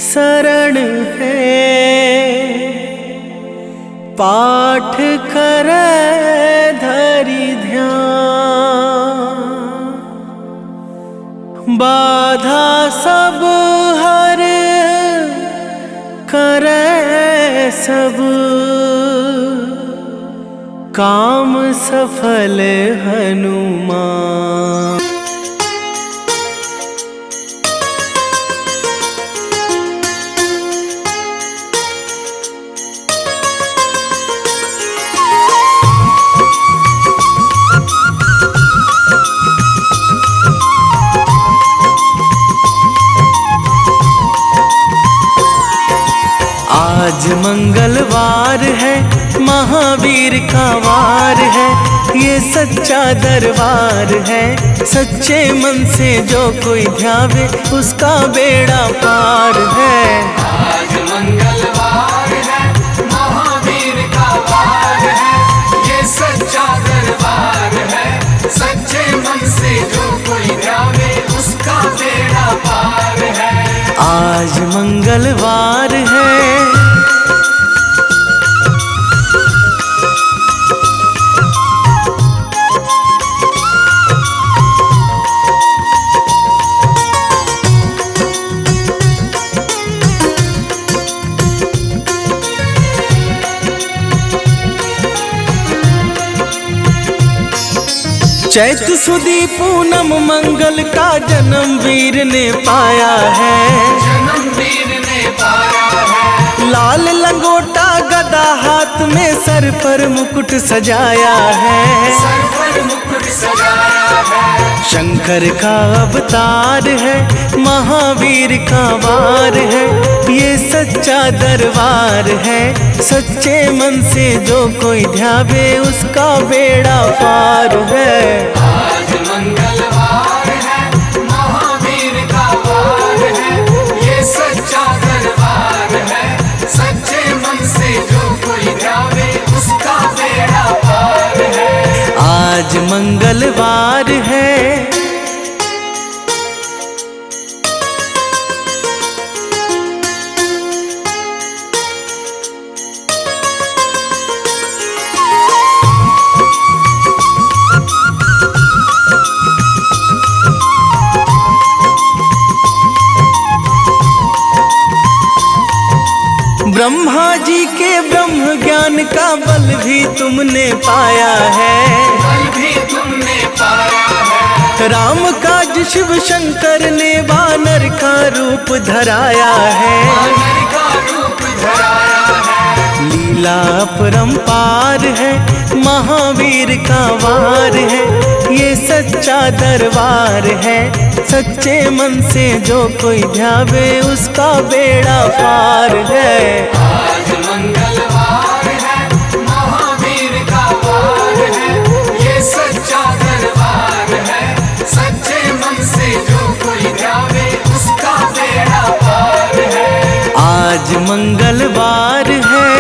शरण है, पाठ करे धरि ध्यान। बाधा सब हर करे सब, काम सफल हनुमान। आज मंगलवार है, महावीर का वार है। ये सच्चा दरबार है, सच्चे मन से जो कोई ध्यावे उसका बेड़ा पार है। आज मंगलवार है, महावीर का वार है। ये सच्चा दरबार है, सच्चे मन से जो कोई ध्यावे उसका बेड़ा पार है। आज मंगलवार है, चैत सुदी पूनम मंगल का जन्म वीर ने पाया है। जन्म वीर ने पाया है। लाल लंगोटा गदा हाथ में, सर पर मुकुट सजाया है। सर पर मुकुट सजाया है। शंकर का अवतार है, महावीर का वार है। ये सच्चा दरबार है, सच्चे मन से जो कोई ध्यावे उसका बेड़ा पार है। आज मंगलवार है, महावीर का वार है। ये सच्चा दरबार है, सच्चे मन से जो कोई ध्यावे उसका बेड़ा पार है। आज मंगलवार है, ब्रह्मा जी के ब्रह्म ज्ञान का बल भी तुमने पाया है। बल भी तुमने पाया है। राम काज शिव शंकर ने वानर का रूप धराया है। वानर का रूप धराया है। लीला अपरंपार है, महावीर का वार है, ये सच्चा दरबार है। सच्चे मन से जो कोई ध्यावे उसका बेड़ा पार है। आज मंगलवार है, महावीर का वार है, ये सच्चा दरबार है। सच्चे मन से जो कोई ध्यावे उसका बेड़ा पार है। आज मंगलवार है।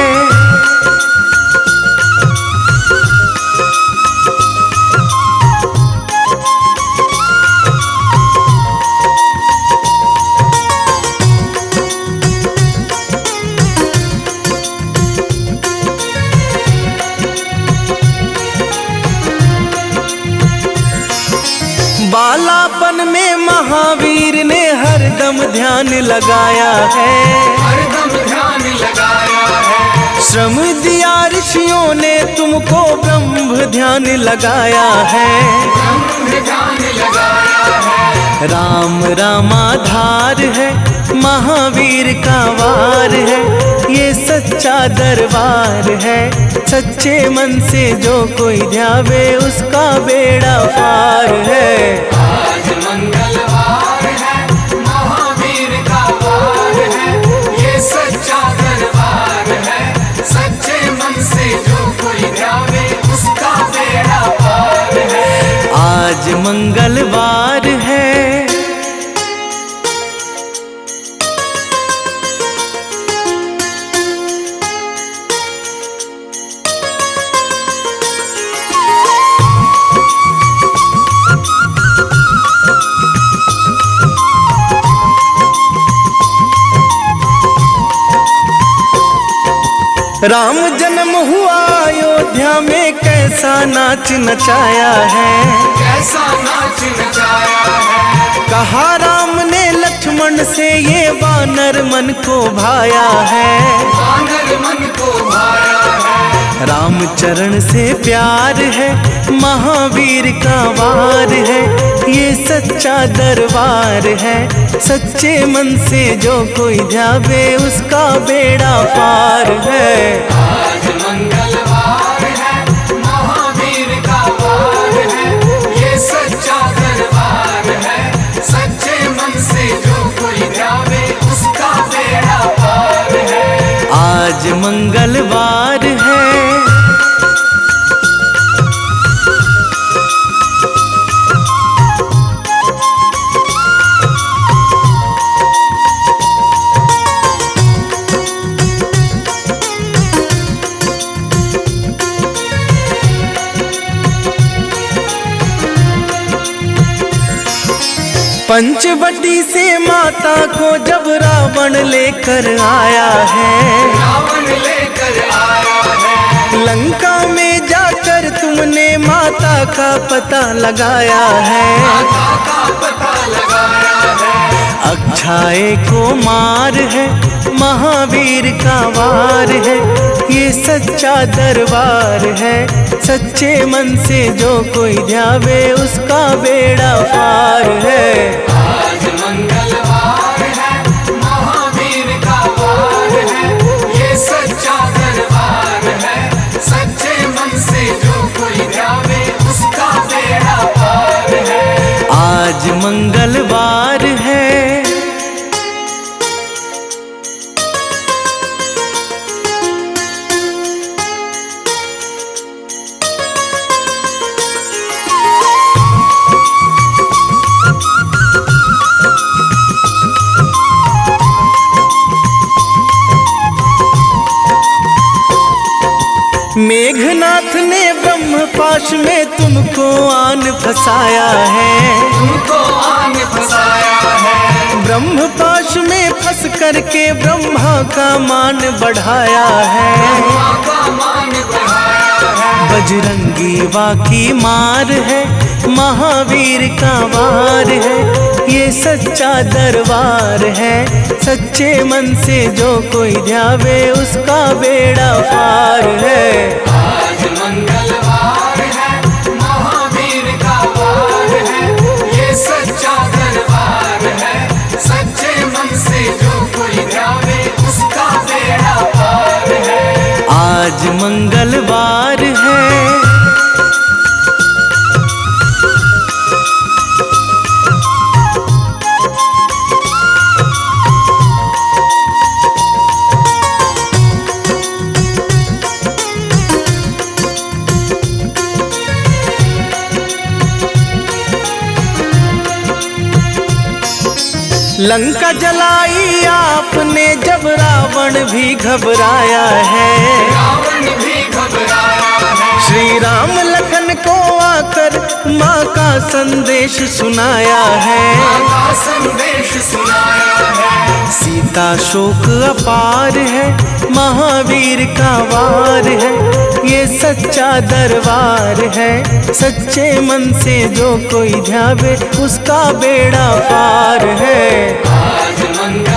बालापन में महावीर ने हरदम ध्यान लगाया है। हरदम ध्यान लगाया है। श्रम दिया ऋषियों ने तुमको, ब्रह्म ध्यान लगाया है। ब्रह्म ध्यान लगाया है। राम रामाधार है, महावीर का वार है, ये सच्चा दरबार है। सच्चे मन से जो कोई ध्यावे उसका बेड़ा पार है। आज मंगलवार है, महावीर का वार है, ये सच्चा दरबार है। सच्चे मन से जो कोई ध्यावे उसका बेड़ा पार है। आज मंगलवार है। राम जन्म हुआ अयोध्या में, कैसा नाच नचाया है। कैसा नाच नचाया है। कहा राम ने लक्ष्मण से, ये वानर मन को भाया है। वानर मन को भाया है। राम चरण से प्यार है, महावीर का वार है, ये सच्चा दरबार है। सच्चे मन से जो कोई ध्यावे उसका बेड़ा पार है। आज मंगलवार है, महावीर का वार है, ये सच्चा दरबार है। सच्चे मन से जो कोई ध्यावे उसका बेड़ा पार है। आज मंगलवार है। पंचवटी से माता को जब रावण लेकर आया है। रावण लेकर आया है। लंका में जाकर तुमने माता का पता लगाया है। माता का पता लगाया है। अक्षय को मार है, महावीर का वार है, ये सच्चा दरबार है। सच्चे मन से जो कोई ध्यावे उसका बेड़ा पार है। आज मंगलवार है, महावीर का वार है, ये सच्चा दरबार है। सच्चे मन से जो कोई ध्यावे उसका बेड़ा पार है। आज मंगलवार है। मेघनाथ ने ब्रह्म पाश में तुमको आन फंसाया है। तुमको आन फंसाया है। ब्रह्म पाश में फंस करके ब्रह्मा का मान बढ़ाया है। ब्रह्मा का मान बढ़ाया है। बजरंगी वाकी मार है, महावीर का वार है, ये सच्चा दरबार है। सच्चे मन से जो कोई ध्यावे उसका बेड़ा पार है। आज मंगलवार है, महावीर का लंका जलाई आपने जब रावण भी घबराया है। रावण भी घबराया है। श्री राम लखन को आकर माँ का संदेश सुनाया है। माँ का संदेश सुनाया है। सीता शोक अपार है, महावीर का वार है, ये सच्चा दरबार है। सच्चे मन से जो कोई ध्यावे उसका बेड़ा पार है। आज मंगल